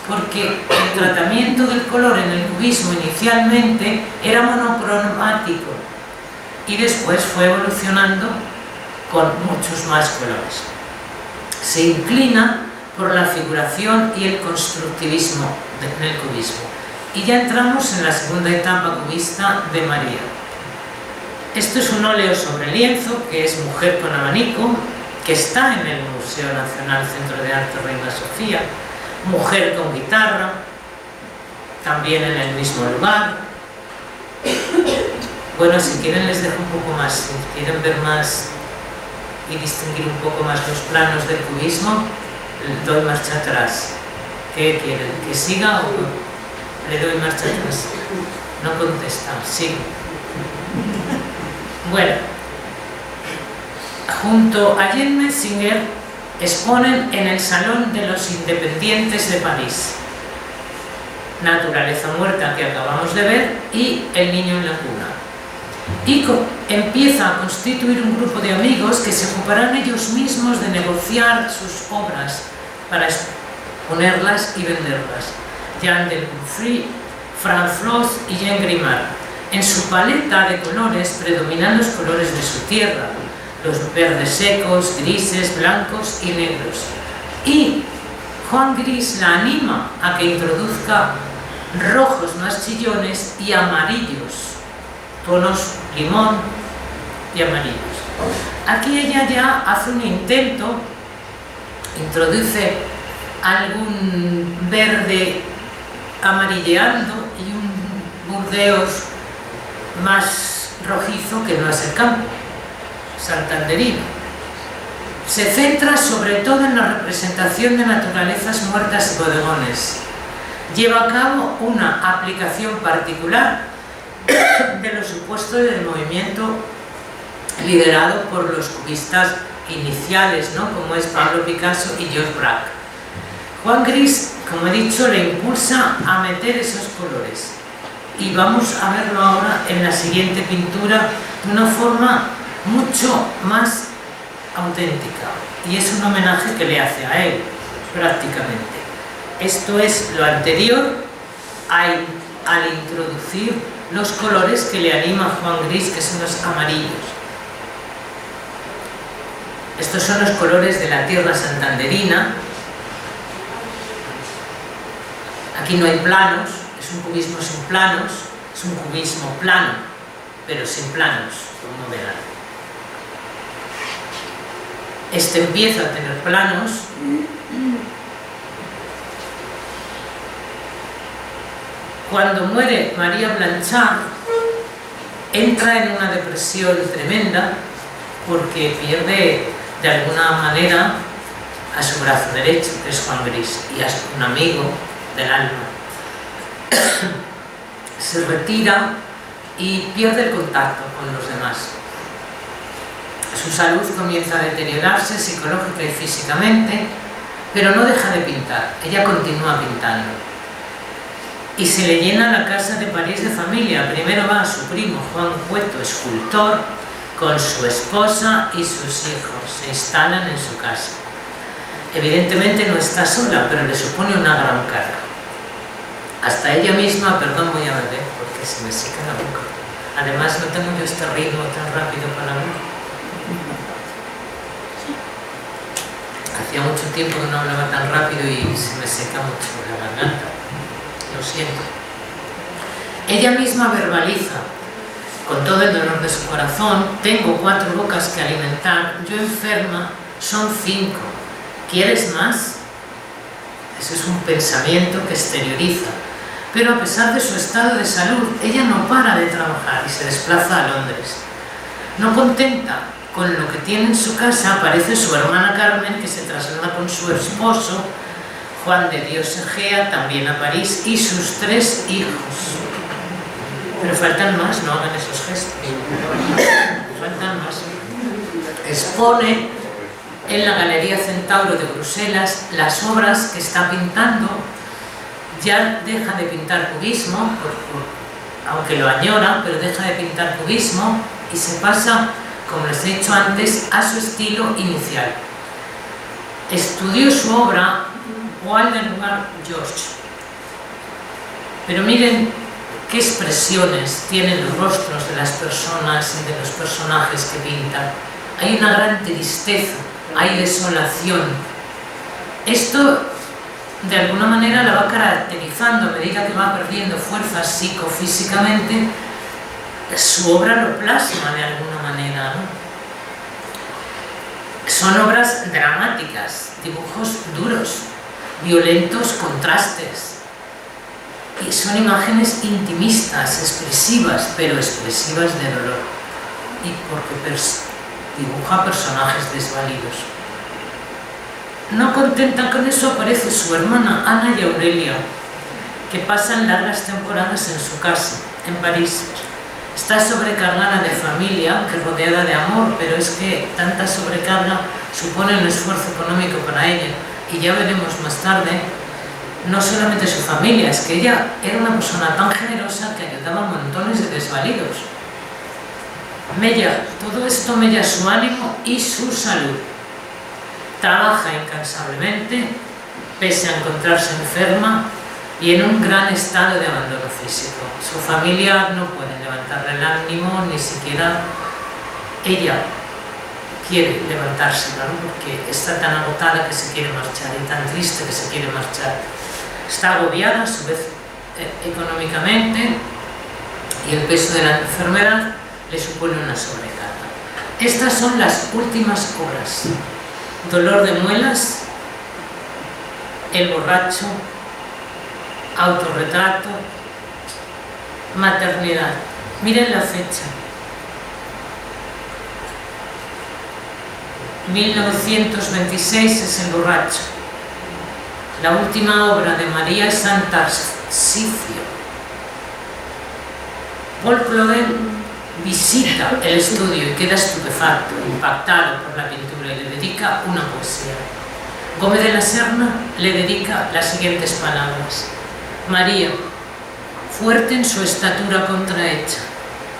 porque el tratamiento del color en el cubismo inicialmente era monocromático y después fue evolucionando con muchos más colores. Se inclina por la figuración y el constructivismo en el cubismo. Y ya entramos en la segunda etapa cubista de María. Esto es un óleo sobre lienzo, que es Mujer con abanico, que está en el Museo Nacional Centro de Arte Reina Sofía. Mujer con guitarra, también en el mismo lugar. Bueno, si quieren les dejo un poco más, si quieren ver más y distinguir un poco más los planos del cubismo, doy marcha atrás. ¿Qué quieren? ¿Que siga o le doy marcha atrás? No contesta, sigo. Bueno, junto a Jean Metzinger exponen en el Salón de los Independientes de París Naturaleza muerta, que acabamos de ver, y El niño en la cuna. Y empieza a constituir un grupo de amigos que se ocuparán ellos mismos de negociar sus obras para exponerlas y venderlas. Jean Delcoufry, Franz Floss y Jean Grimard. En su paleta de colores predominan los colores de su tierra, los verdes secos, grises, blancos y negros. Y Juan Gris la anima a que introduzca rojos más chillones y amarillos, tonos limón y amarillos. Aquí ella ya hace un intento, introduce algún verde amarilleando y un burdeos más rojizo, que no es el campo santanderino. Se centra sobre todo en la representación de naturalezas muertas y bodegones. Lleva a cabo una aplicación particular de los supuestos del movimiento liderado por los cubistas iniciales, ¿no?, como es Pablo Picasso y Georges Braque. Juan Gris, como he dicho, le impulsa a meter esos colores, y vamos a verlo ahora en la siguiente pintura de una forma mucho más auténtica, y es un homenaje que le hace a él prácticamente. Esto es lo anterior al introducir los colores que le anima a Juan Gris, que son los amarillos. Estos son los colores de la tierra santanderina. Aquí no hay planos, es un cubismo sin planos, es un cubismo plano, pero sin planos, como verán. Este empieza a tener planos. Cuando muere María Blanchard, entra en una depresión tremenda porque pierde de alguna manera a su brazo derecho, que es Juan Gris, y a un amigo del alma. Se retira y pierde el contacto con los demás. Su salud comienza a deteriorarse psicológica y físicamente, pero no deja de pintar, ella continúa pintando. Y se le llena la casa de París de familia. Primero va a su primo Juan Cueto, escultor, con su esposa y sus hijos. Se instalan en su casa. Evidentemente no está sola, pero le supone una gran carga. Hasta ella misma, perdón, voy a beber porque se me seca la boca. Además no tengo yo este ritmo tan rápido para hablar. Hacía mucho tiempo que no hablaba tan rápido y se me seca mucho la garganta. Lo siento. Ella misma verbaliza con todo el dolor de su corazón: tengo 4 bocas que alimentar, yo enferma, son 5. ¿Quieres más? Ese es un pensamiento que exterioriza. Pero a pesar de su estado de salud, ella no para de trabajar y se desplaza a Londres. No contenta con lo que tiene en su casa, aparece su hermana Carmen, que se traslada con su esposo Juan de Dios Egea, también a París, y sus 3 hijos. Pero faltan más, no hagan esos gestos. Faltan más. Expone en la Galería Centauro de Bruselas las obras que está pintando. Ya deja de pintar cubismo, aunque lo añora, pero deja de pintar cubismo y se pasa, como les he dicho antes, a su estilo inicial. Estudió su obra Waldengarver George. Pero miren qué expresiones tienen los rostros de las personas y de los personajes que pintan. Hay una gran tristeza, hay desolación. Esto de alguna manera la va caracterizando a medida que va perdiendo fuerzas psicofísicamente. Su obra lo plasma de alguna manera, ¿no? Son obras dramáticas, dibujos duros, violentos contrastes, y son imágenes intimistas, expresivas, pero expresivas de dolor, y porque dibuja personajes desvalidos. No contenta con eso, aparece su hermana Ana y Aurelia, que pasan largas temporadas en su casa, en París. Está sobrecargada de familia, aunque rodeada de amor, pero es que tanta sobrecarga supone un esfuerzo económico para ella. Y ya veremos más tarde, no solamente su familia, es que ella era una persona tan generosa que ayudaba a montones de desvalidos. Mella, todo esto mella su ánimo y su salud. Trabaja incansablemente, pese a encontrarse enferma y en un gran estado de abandono físico. Su familia no puede levantarle el ánimo, ni siquiera ella quiere levantarse, ¿no? Porque está tan agotada que se quiere marchar y tan triste que se quiere marchar. Está agobiada a su vez económicamente y el peso de la enfermedad le supone una sobrecarga. Estas son las últimas obras: Dolor de muelas, El borracho, Autorretrato, Maternidad. Miren la fecha: 1926 es El borracho. La última obra de María es San Tarsicio. Paul Claudel visita el estudio y queda estupefacto, impactado por la pintura, y le dedica una poesía. Gómez de la Serna le dedica las siguientes palabras: María, fuerte en su estatura contrahecha,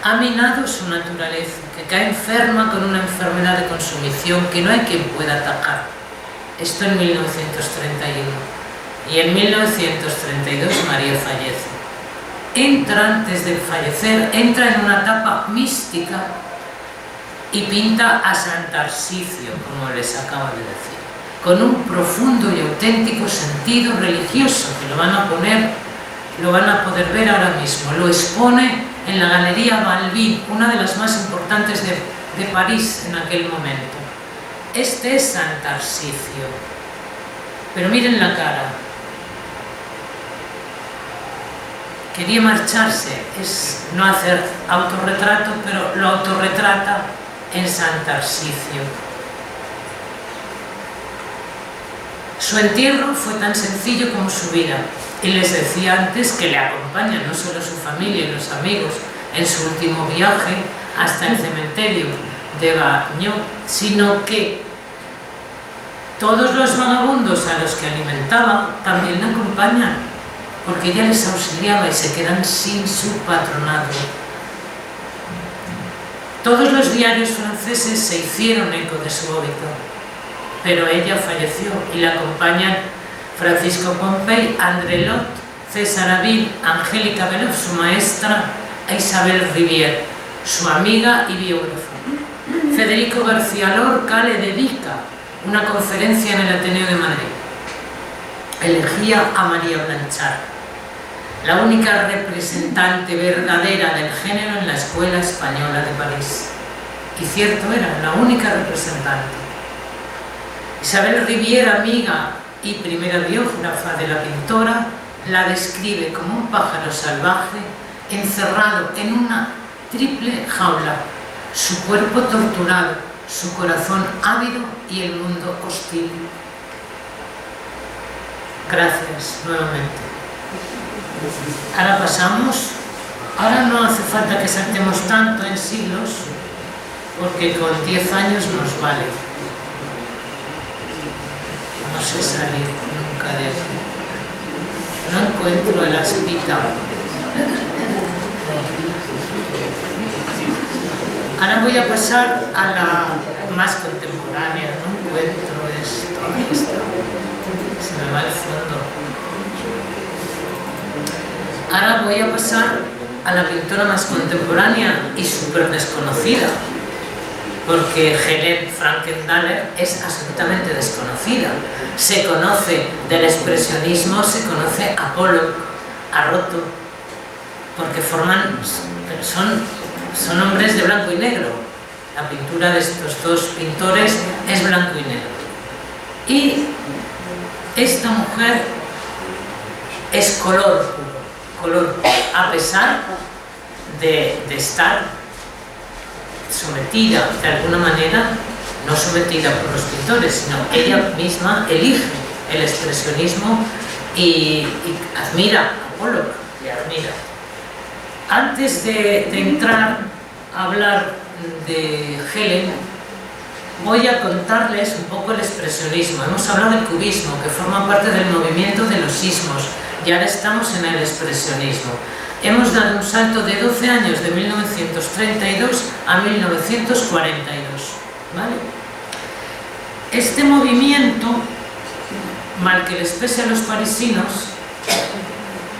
ha minado su naturaleza, que cae enferma con una enfermedad de consumición que no hay quien pueda atacar. Esto en 1931. y en 1932 María fallece. Entra, antes de fallecer, entra en una etapa mística y pinta a San Tarsicio, como les acabo de decir, con un profundo y auténtico sentido religioso, que lo van a poder ver ahora mismo. Lo expone en la Galería Balbín, una de las más importantes de París en aquel momento. Este es San Tarsicio, pero miren la cara. Quería marcharse, es no hacer autorretrato, pero lo autorretrata en San Tarsicio. Su entierro fue tan sencillo como su vida, y les decía antes que le acompaña no solo su familia y los amigos en su último viaje hasta el cementerio de Bagnols, sino que todos los vagabundos a los que alimentaba también le acompañan, porque ella les auxiliaba y se quedan sin su patronado. Todos los diarios franceses se hicieron eco de su óbito, pero ella falleció y la acompañan Francisco Pompey, André Lot, César Avil, Angélica Beloff, su maestra, e Isabel Rivière, su amiga y biógrafa. Federico García Lorca le dedica una conferencia en el Ateneo de Madrid. Elegía a María Blanchard, la única representante verdadera del género en la Escuela Española de París. Y cierto era, la única representante. Isabel Rivière, amiga y primera biógrafa de la pintora, la describe como un pájaro salvaje encerrado en una triple jaula, su cuerpo torturado, su corazón ávido y el mundo hostil. Gracias nuevamente. Ahora pasamos, ahora no hace falta que saltemos tanto en siglos, porque con 10 años nos vale. No sé salir nunca de eso. No encuentro el aspita. Ahora voy a pasar a la más contemporánea. No encuentro esto. Se me va el fondo. Ahora voy a pasar a la pintora más contemporánea y súper desconocida, porque Helen Frankenthaler es absolutamente desconocida. Se conoce del expresionismo, se conoce a Pollock, a Rothko, porque son hombres de blanco y negro. La pintura de estos dos pintores es blanco y negro. Y esta mujer es color, a pesar de estar sometida de alguna manera, no sometida por los pintores, sino ella misma elige el expresionismo y admira a Pollock, le admira. Antes de entrar a hablar de Helen, voy a contarles un poco el expresionismo. Hemos hablado del cubismo, que forma parte del movimiento de los sismos, y ahora estamos en el expresionismo. Hemos dado un salto de 12 años, de 1932 a 1942. ¿Vale? Este movimiento, mal que les pese a los parisinos,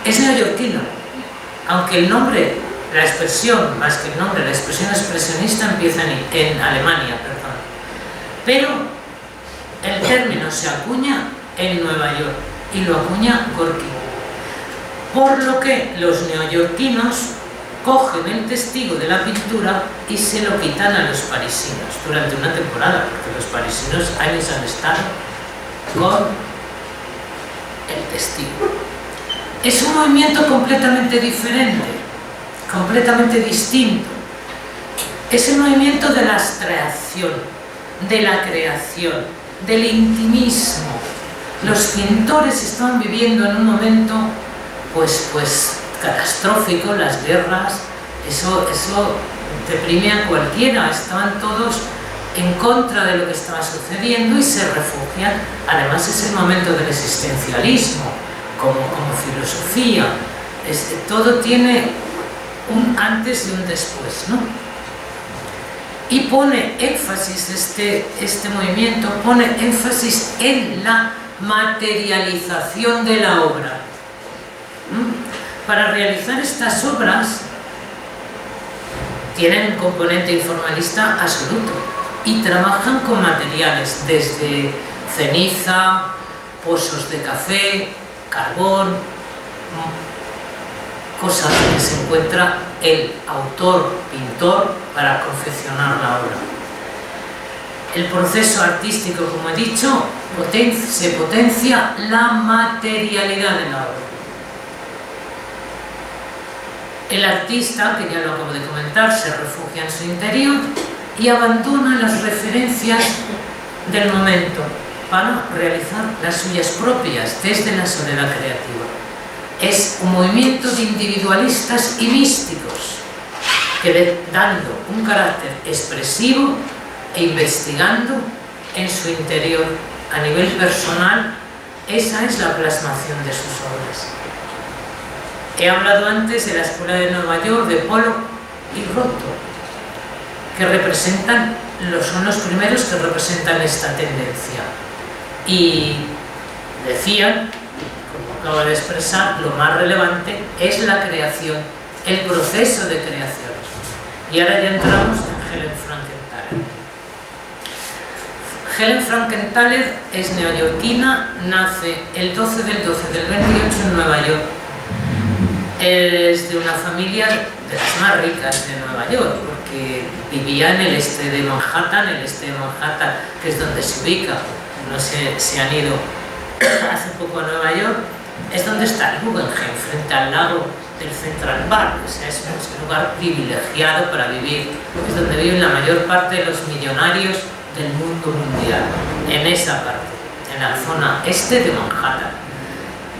es neoyorquino, aunque el nombre, la expresión, más que el nombre, la expresión expresionista empieza en Alemania, perdón. Pero el término se acuña en Nueva York y lo acuña Gorky. Por lo que los neoyorquinos cogen el testigo de la pintura y se lo quitan a los parisinos durante una temporada, porque los parisinos años han estado con el testigo. Es un movimiento completamente diferente, completamente distinto. Es el movimiento de la abstracción, de la creación, del intimismo. Los pintores estaban viviendo en un momento pues catastrófico, las guerras, eso deprime a cualquiera. Estaban todos en contra de lo que estaba sucediendo y se refugian. Además es el momento del existencialismo como filosofía. Todo tiene un antes y un después, ¿no? Y pone énfasis, este movimiento pone énfasis en la materialización de la obra. Para realizar estas obras tienen un componente informalista absoluto y trabajan con materiales desde ceniza, pozos de café, carbón, cosas que se encuentra el autor, pintor, para confeccionar la obra. El proceso artístico, como he dicho, se potencia la materialidad de la obra. El artista, que ya lo acabo de comentar, se refugia en su interior y abandona las referencias del momento para realizar las suyas propias desde la soledad creativa. Es un movimiento de individualistas y místicos que, dando un carácter expresivo e investigando en su interior a nivel personal, esa es la plasmación de sus obras. He hablado antes de la Escuela de Nueva York, de Pollock y Rothko, que son los primeros que representan esta tendencia. Y decían, como acabo de expresar, lo más relevante es la creación, el proceso de creación. Y ahora ya entramos en Helen Frankenthaler. Helen Frankenthaler es neoyorquina, nace el 12 del 28 en Nueva York. Es de una familia de las más ricas de Nueva York, porque vivía en el este de Manhattan, que es donde se ubica. No sé si han ido hace poco a Nueva York, es donde está el Guggenheim, frente al lago del Central Park. O sea, es un lugar privilegiado para vivir, es donde viven la mayor parte de los millonarios del mundo mundial, en esa parte, en la zona este de Manhattan.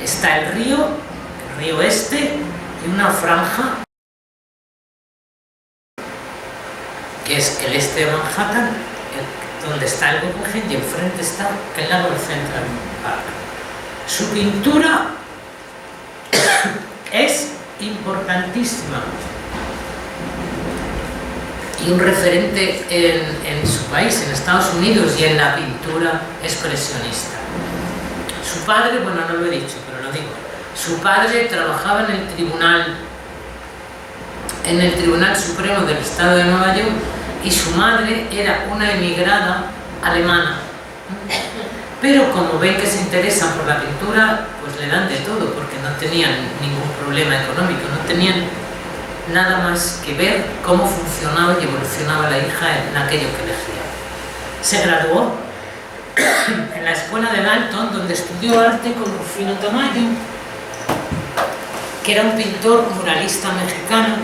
Está el río Este, y una franja que es el este de Manhattan, donde está el Guggenheim, y enfrente está el lago del Central Park. Su pintura es importantísima y un referente en su país, en Estados Unidos, y en la pintura expresionista. Su padre, bueno, no lo he dicho, pero lo digo. Su padre trabajaba en el Tribunal Supremo del Estado de Nueva York, y su madre era una emigrada alemana. Pero como ven que se interesan por la pintura, pues le dan de todo, porque no tenían ningún problema económico, no tenían nada más que ver cómo funcionaba y evolucionaba la hija en aquello que elegía. Se graduó en la escuela de Dalton, donde estudió arte con Rufino Tamayo, que era un pintor muralista mexicano,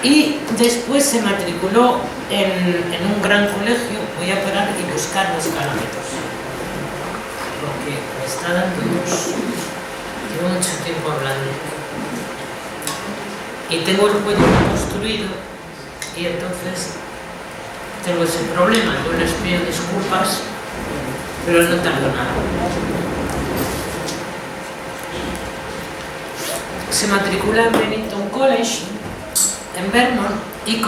y después se matriculó en un gran colegio. Voy a parar y buscar los parámetros, porque me está dando llevo mucho tiempo hablando y tengo el cuello construido, y entonces tengo ese problema. Yo les pido disculpas, pero no tardo nada. Se matricula en Bennington College, en Vermont, y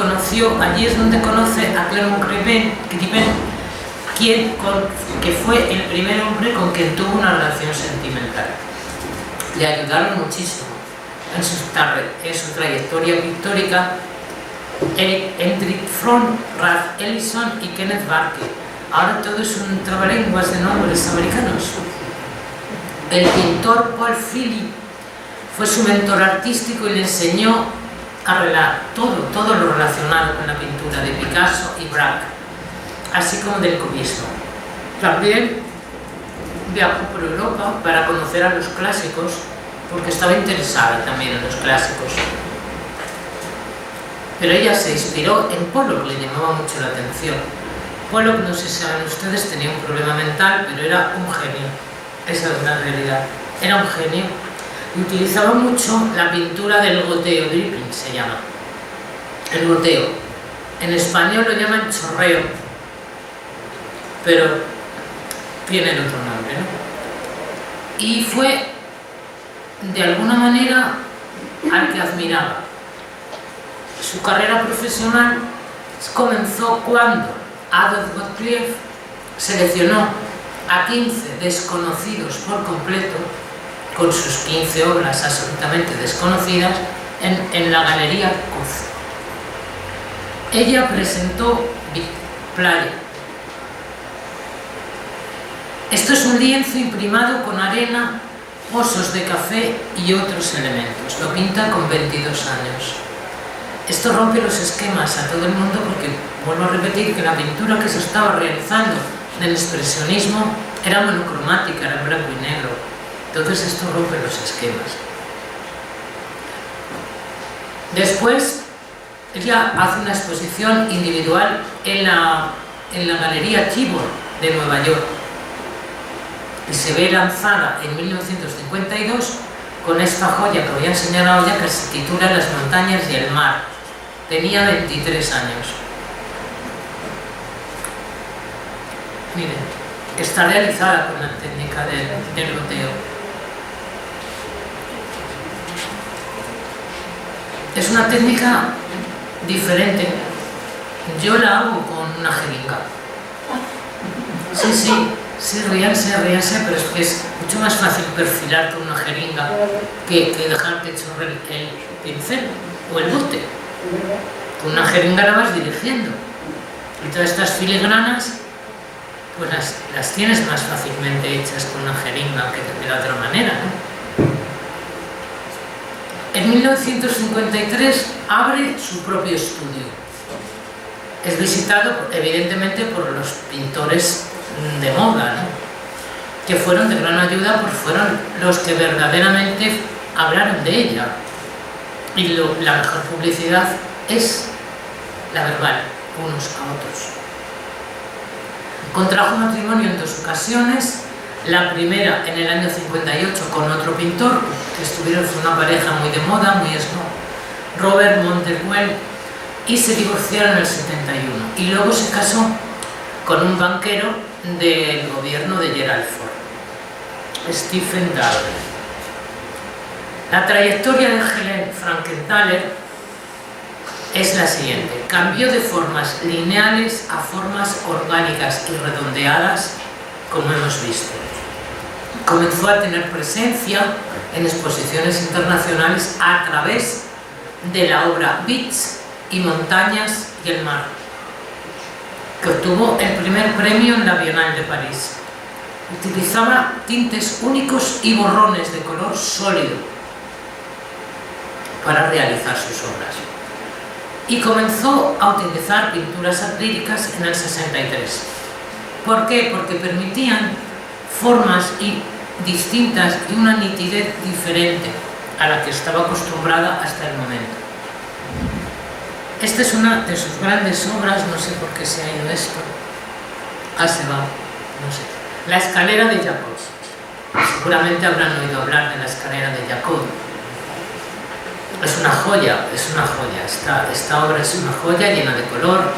allí es donde conoce a Clement Gribben, que fue el primer hombre con quien tuvo una relación sentimental. Le ayudaron muchísimo en su trayectoria pictórica Hendrik Fromm, Ralph Ellison y Kenneth Barker. Ahora todo es un trabalenguas de nombres americanos. El pintor Paul Philip fue su mentor artístico y le enseñó a arreglar todo lo relacionado con la pintura de Picasso y Braque, así como del cubismo. También viajó por Europa para conocer a los clásicos, porque estaba interesada también en los clásicos. Pero ella se inspiró en Pollock, le llamaba mucho la atención. Pollock, no sé si saben ustedes, tenía un problema mental, pero era un genio. Esa es la realidad. Era un genio. Y utilizaba mucho la pintura del goteo, dripping se llama. El goteo. En español lo llaman chorreo, pero tiene el otro nombre, ¿no? Y fue, de alguna manera, al que admiraba. Su carrera profesional comenzó cuando Adolf Gottlieb seleccionó a 15 desconocidos por completo, con sus 15 obras absolutamente desconocidas, en la Galería Cuz. Ella presentó Playa. Esto es un lienzo imprimado con arena, pozos de café y otros elementos. Lo pinta con 22 años. Esto rompe los esquemas a todo el mundo porque, vuelvo a repetir, que la pintura que se estaba realizando en el expresionismo era monocromática, era en blanco y negro. Entonces esto rompe los esquemas. Después, ella hace una exposición individual en la Galería Tibor de Nueva York y se ve lanzada en 1952 con esta joya que voy a enseñar ahora, que se titula Las montañas y el mar. Tenía 23 años. Miren, está realizada con la técnica del goteo. Es una técnica diferente. Yo la hago con una jeringa. Sí, ríanse, pero es que es mucho más fácil perfilar con una jeringa que dejar que chorre el pincel o el bote. Con una jeringa la vas dirigiendo. Y todas estas filigranas, pues las tienes más fácilmente hechas con una jeringa que de la otra manera, ¿no? En 1953 abre su propio estudio. Es visitado evidentemente por los pintores de moda, ¿no? Que fueron de gran ayuda, porque fueron los que verdaderamente hablaron de ella. Y la mejor publicidad es la verbal, unos a otros. Contrajo matrimonio en 2 ocasiones. La primera en el año 58 con otro pintor, que fue una pareja muy de moda, muy snob, Robert Monteaguel, y se divorciaron en el 71. Y luego se casó con un banquero del gobierno de Gerald Ford, Stephen Darwin. La trayectoria de Helen Frankenthaler es la siguiente. Cambió de formas lineales a formas orgánicas y redondeadas, como hemos visto. Comenzó a tener presencia en exposiciones internacionales a través de la obra Beats y Montañas y el mar, que obtuvo el primer premio en la Bienal de París. Utilizaba tintes únicos y borrones de color sólido para realizar sus obras. Y comenzó a utilizar pinturas acrílicas en el 63. ¿Por qué? Porque permitían formas distintas y una nitidez diferente a la que estaba acostumbrada hasta el momento. Esta es una de sus grandes obras, no sé por qué se ha ido esto. Se va, no sé. La escalera de Jacob. Seguramente habrán oído hablar de la escalera de Jacob. Es una joya, esta obra es una joya llena de color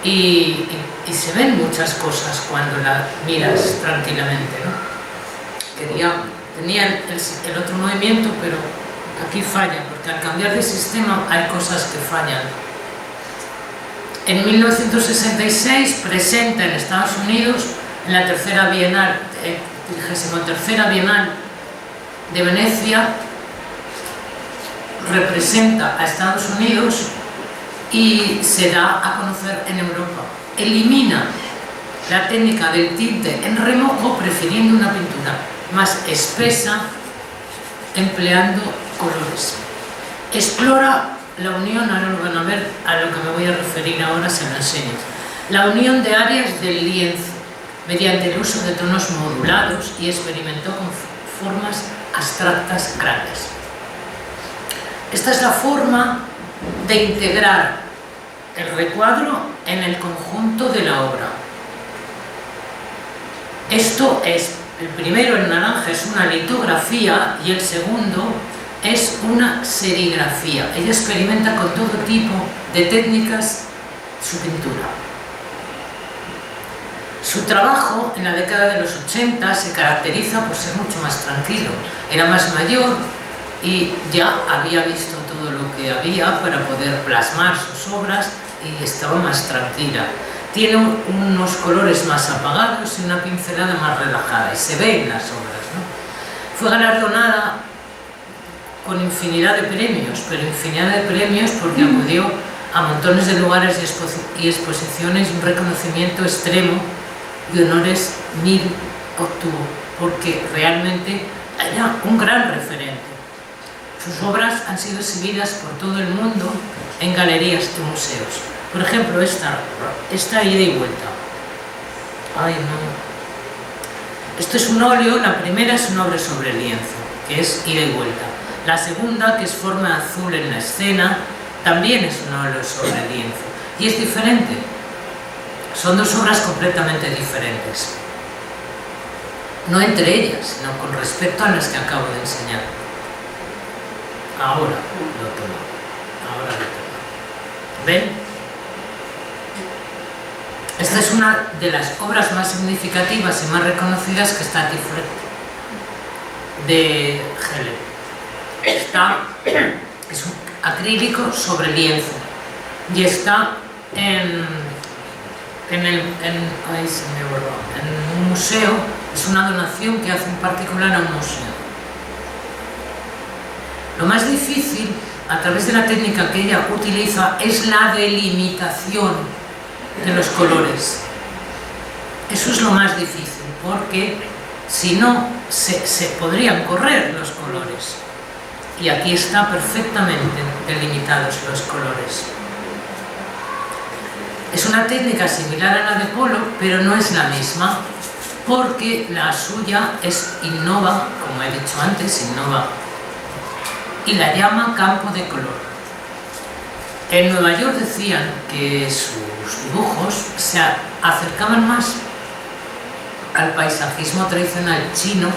y se ven muchas cosas cuando la miras tranquilamente, ¿no? Tenía el otro movimiento, pero aquí falla, porque al cambiar de sistema hay cosas que fallan. En 1966 presenta en Estados Unidos, en la tercera Bienal, 33ª Bienal de Venecia, representa a Estados Unidos y se da a conocer en Europa. Elimina la técnica del tinte en remojo, prefiriendo una pintura más espesa, empleando colores. Explora la unión, ahora lo van a ver, a lo que me voy a referir ahora se lo enseño. La unión de áreas del lienzo, mediante el uso de tonos modulados, y experimentó con formas abstractas grandes. Esta es la forma de integrar el recuadro en el conjunto de la obra. Esto es, el primero en naranja es una litografía y el segundo es una serigrafía. Ella experimenta con todo tipo de técnicas su pintura. Su trabajo en la década de los 80 se caracteriza por ser mucho más tranquilo. Era más mayor y ya había visto todo lo que había para poder plasmar sus obras y estaba más tranquila. tiene unos colores más apagados y una pincelada más relajada, y se ve en las obras, ¿no? Fue galardonada con infinidad de premios, pero infinidad de premios porque acudió a montones de lugares y exposiciones, un reconocimiento extremo y honores mil obtuvo, porque realmente era un gran referente. Sus obras han sido exhibidas por todo el mundo en galerías y museos. Por ejemplo, esta ida y vuelta. Ay, no. Esto es un óleo, la primera es una obra sobre lienzo, que es ida y vuelta. La segunda, que es Forma azul en la escena, también es un óleo sobre lienzo. Y es diferente. Son dos obras completamente diferentes. No entre ellas, sino con respecto a las que acabo de enseñar. Ahora lo tomo. Ahora lo tomo. ¿Ven? Esta es una de las obras más significativas y más reconocidas que está aquí de Helen. Es un acrílico sobre lienzo y está en un museo. Es una donación que hace en particular a un museo. Lo más difícil, a través de la técnica que ella utiliza, es la delimitación de los colores. Eso es lo más difícil, porque si no, se podrían correr los colores. Y aquí está perfectamente delimitados los colores. Es una técnica similar a la de Polo, pero no es la misma, porque la suya es innova, como he dicho antes, innova, y la llama campo de color. En Nueva York decían que sus dibujos se acercaban más al paisajismo tradicional chino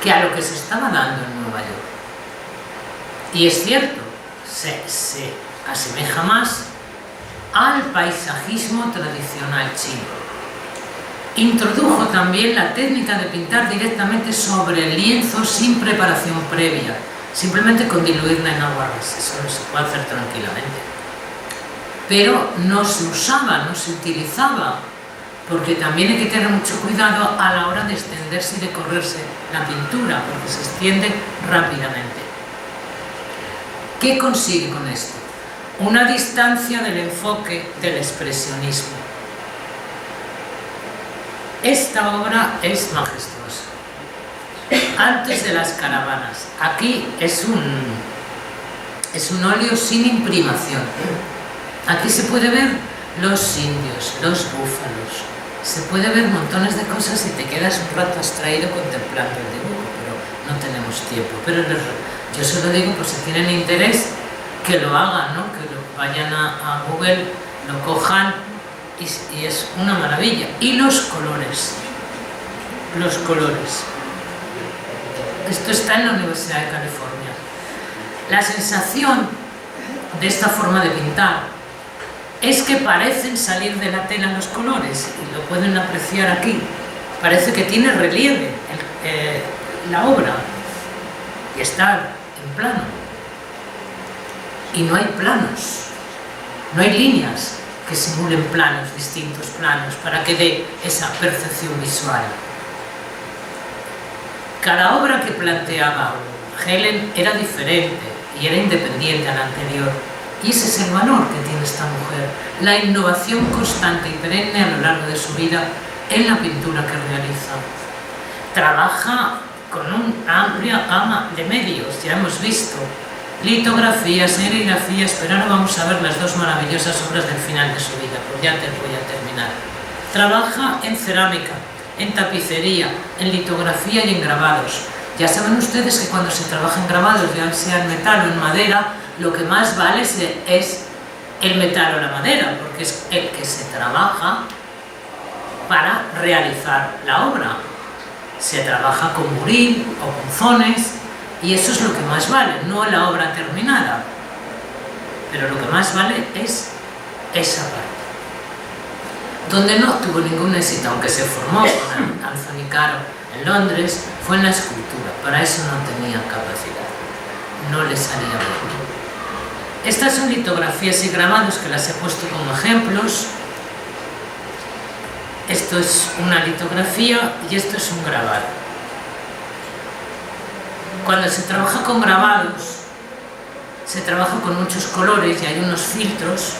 que a lo que se estaba dando en Nueva York. Y es cierto, se asemeja más al paisajismo tradicional chino. Introdujo también la técnica de pintar directamente sobre el lienzo sin preparación previa, simplemente con diluirla en agua ras. Eso no se puede hacer tranquilamente. Pero no se usaba, no se utilizaba, porque también hay que tener mucho cuidado a la hora de extenderse y de correrse la pintura, porque se extiende rápidamente. ¿Qué consigue con esto? Una distancia del enfoque del expresionismo. Esta obra es majestuosa. Antes de las caravanas. Aquí es un óleo sin imprimación. Aquí se puede ver los indios, los búfalos, se puede ver montones de cosas y te quedas un rato abstraído contemplando el dibujo, pero no tenemos tiempo. Pero yo se lo digo, pues si tienen interés, que lo hagan, ¿no? Que vayan a Google, lo cojan y es una maravilla. Y los colores. Esto está en la Universidad de California. La sensación de esta forma de pintar es que parecen salir de la tela los colores, y lo pueden apreciar aquí. Parece que tiene relieve la obra y está en plano. Y no hay planos, no hay líneas que simulen planos, distintos planos, para que dé esa percepción visual. Cada obra que planteaba Helen era diferente y era independiente a la anterior. Y ese es el valor que tiene esta mujer, la innovación constante y perenne a lo largo de su vida en la pintura que realiza. Trabaja con una amplia gama de medios, ya hemos visto, litografías, serigrafías, pero ahora vamos a ver las dos maravillosas obras del final de su vida, pues ya te voy a terminar. Trabaja en cerámica, en tapicería, en litografía y en grabados. Ya saben ustedes que cuando se trabaja en grabados, ya sea en metal o en madera, lo que más vale es el metal o la madera, porque es el que se trabaja para realizar la obra. Se trabaja con buril o punzones y eso es lo que más vale, no la obra terminada. Pero lo que más vale es esa parte. Donde no tuvo ningún éxito, aunque se formó con Anthony Caro en Londres, fue en la escultura. Para eso no tenía capacidad, no le salía bien. Estas son litografías y grabados que las he puesto como ejemplos. Esto es una litografía y esto es un grabado. Cuando se trabaja con grabados, se trabaja con muchos colores y hay unos filtros,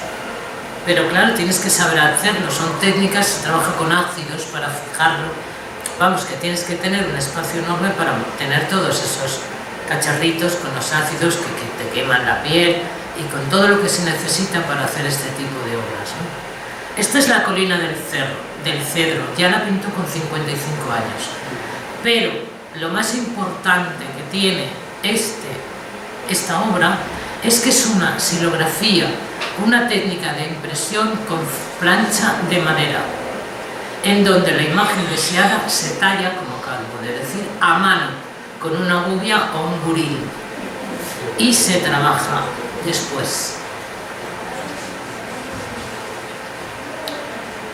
pero claro, tienes que saber hacerlo. Son técnicas, se trabaja con ácidos para fijarlo. Vamos, que tienes que tener un espacio enorme para tener todos esos cacharritos con los ácidos que te queman la piel y con todo lo que se necesita para hacer este tipo de obras, ¿no? Esta es la colina del Cedro, ya la pintó con 55 años. Pero lo más importante que tiene esta obra es que es una silografía, una técnica de impresión con plancha de madera, en donde la imagen deseada se talla como calvo, es decir, a mano, con una gubia o un buril, y se trabaja después.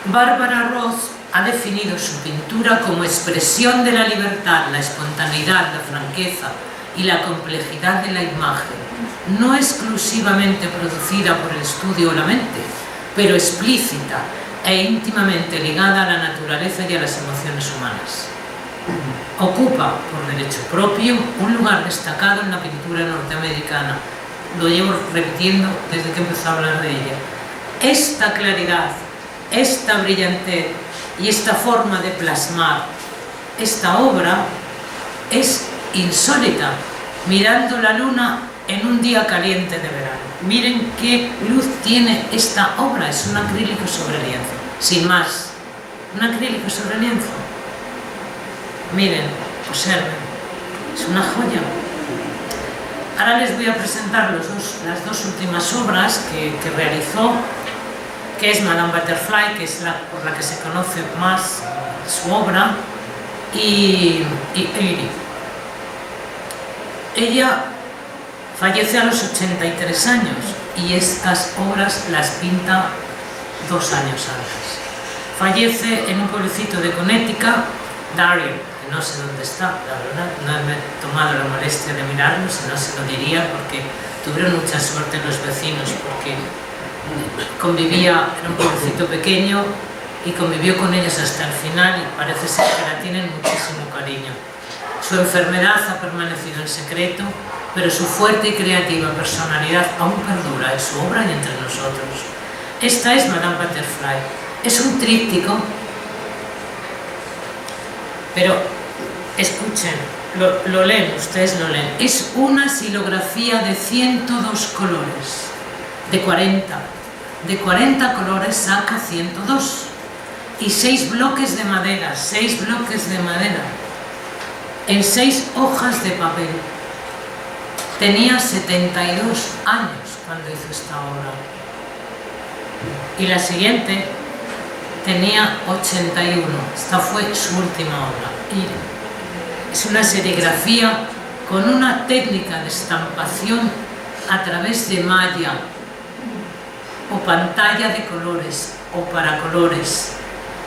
Bárbara Roth ha definido su pintura como expresión de la libertad, la espontaneidad, la franqueza y la complejidad de la imagen, no exclusivamente producida por el estudio o la mente, pero explícita e íntimamente ligada a la naturaleza y a las emociones humanas. Ocupa, por derecho propio, un lugar destacado en la pintura norteamericana. Lo llevo repitiendo desde que empezó a hablar de ella. Esta claridad, esta brillantez y esta forma de plasmar esta obra es insólita, mirando la luna en un día caliente de verano. Miren qué luz tiene esta obra, es un acrílico sobre lienzo, sin más, un acrílico sobre lienzo. Miren, observen, es una joya. Ahora les voy a presentar las dos últimas obras que realizó, que es Madame Butterfly, que es por la que se conoce más su obra, y Eri. Ella fallece a los 83 años y estas obras las pinta 2 años antes. Fallece en un pueblecito de Connecticut, Darien, que no sé dónde está, la verdad, no me he tomado la molestia de mirarlo, si no se lo diría, porque tuvieron mucha suerte los vecinos, porque convivía en un pueblecito pequeño y convivió con ellos hasta el final y parece ser que la tienen muchísimo cariño. Su enfermedad ha permanecido en secreto, pero su fuerte y creativa personalidad aún perdura en su obra y entre nosotros. Esta es Madame Butterfly. Es un tríptico, pero escuchen, lo leen, ustedes lo leen. Es una silografía de 102 colores, de 40. De 40 colores saca 102. Y 6 bloques de madera, 6 bloques de madera, en 6 hojas de papel. Tenía 72 años cuando hizo esta obra. Y la siguiente tenía 81. Esta fue su última obra. Y es una serigrafía con una técnica de estampación a través de malla o pantalla de colores o para colores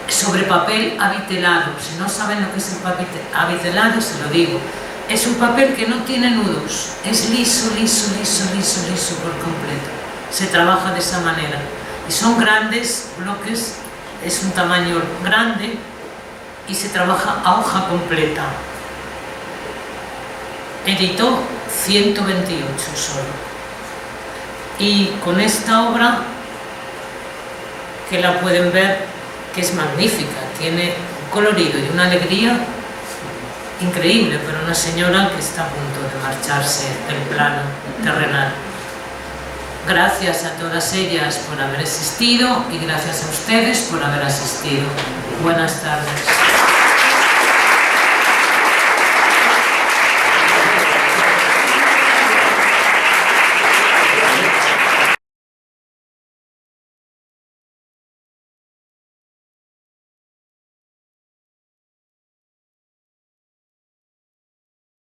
sobre papel avitelado. Si no saben lo que es el papel avitelado, se lo digo. Es un papel que no tiene nudos, es liso, liso, liso, liso, liso por completo. Se trabaja de esa manera. Y son grandes bloques, es un tamaño grande y se trabaja a hoja completa. Editó 128 solo. Y con esta obra, que la pueden ver, que es magnífica, tiene un colorido y una alegría increíble para una señora que está a punto de marcharse del plano terrenal. Gracias a todas ellas por haber existido y gracias a ustedes por haber asistido. Buenas tardes.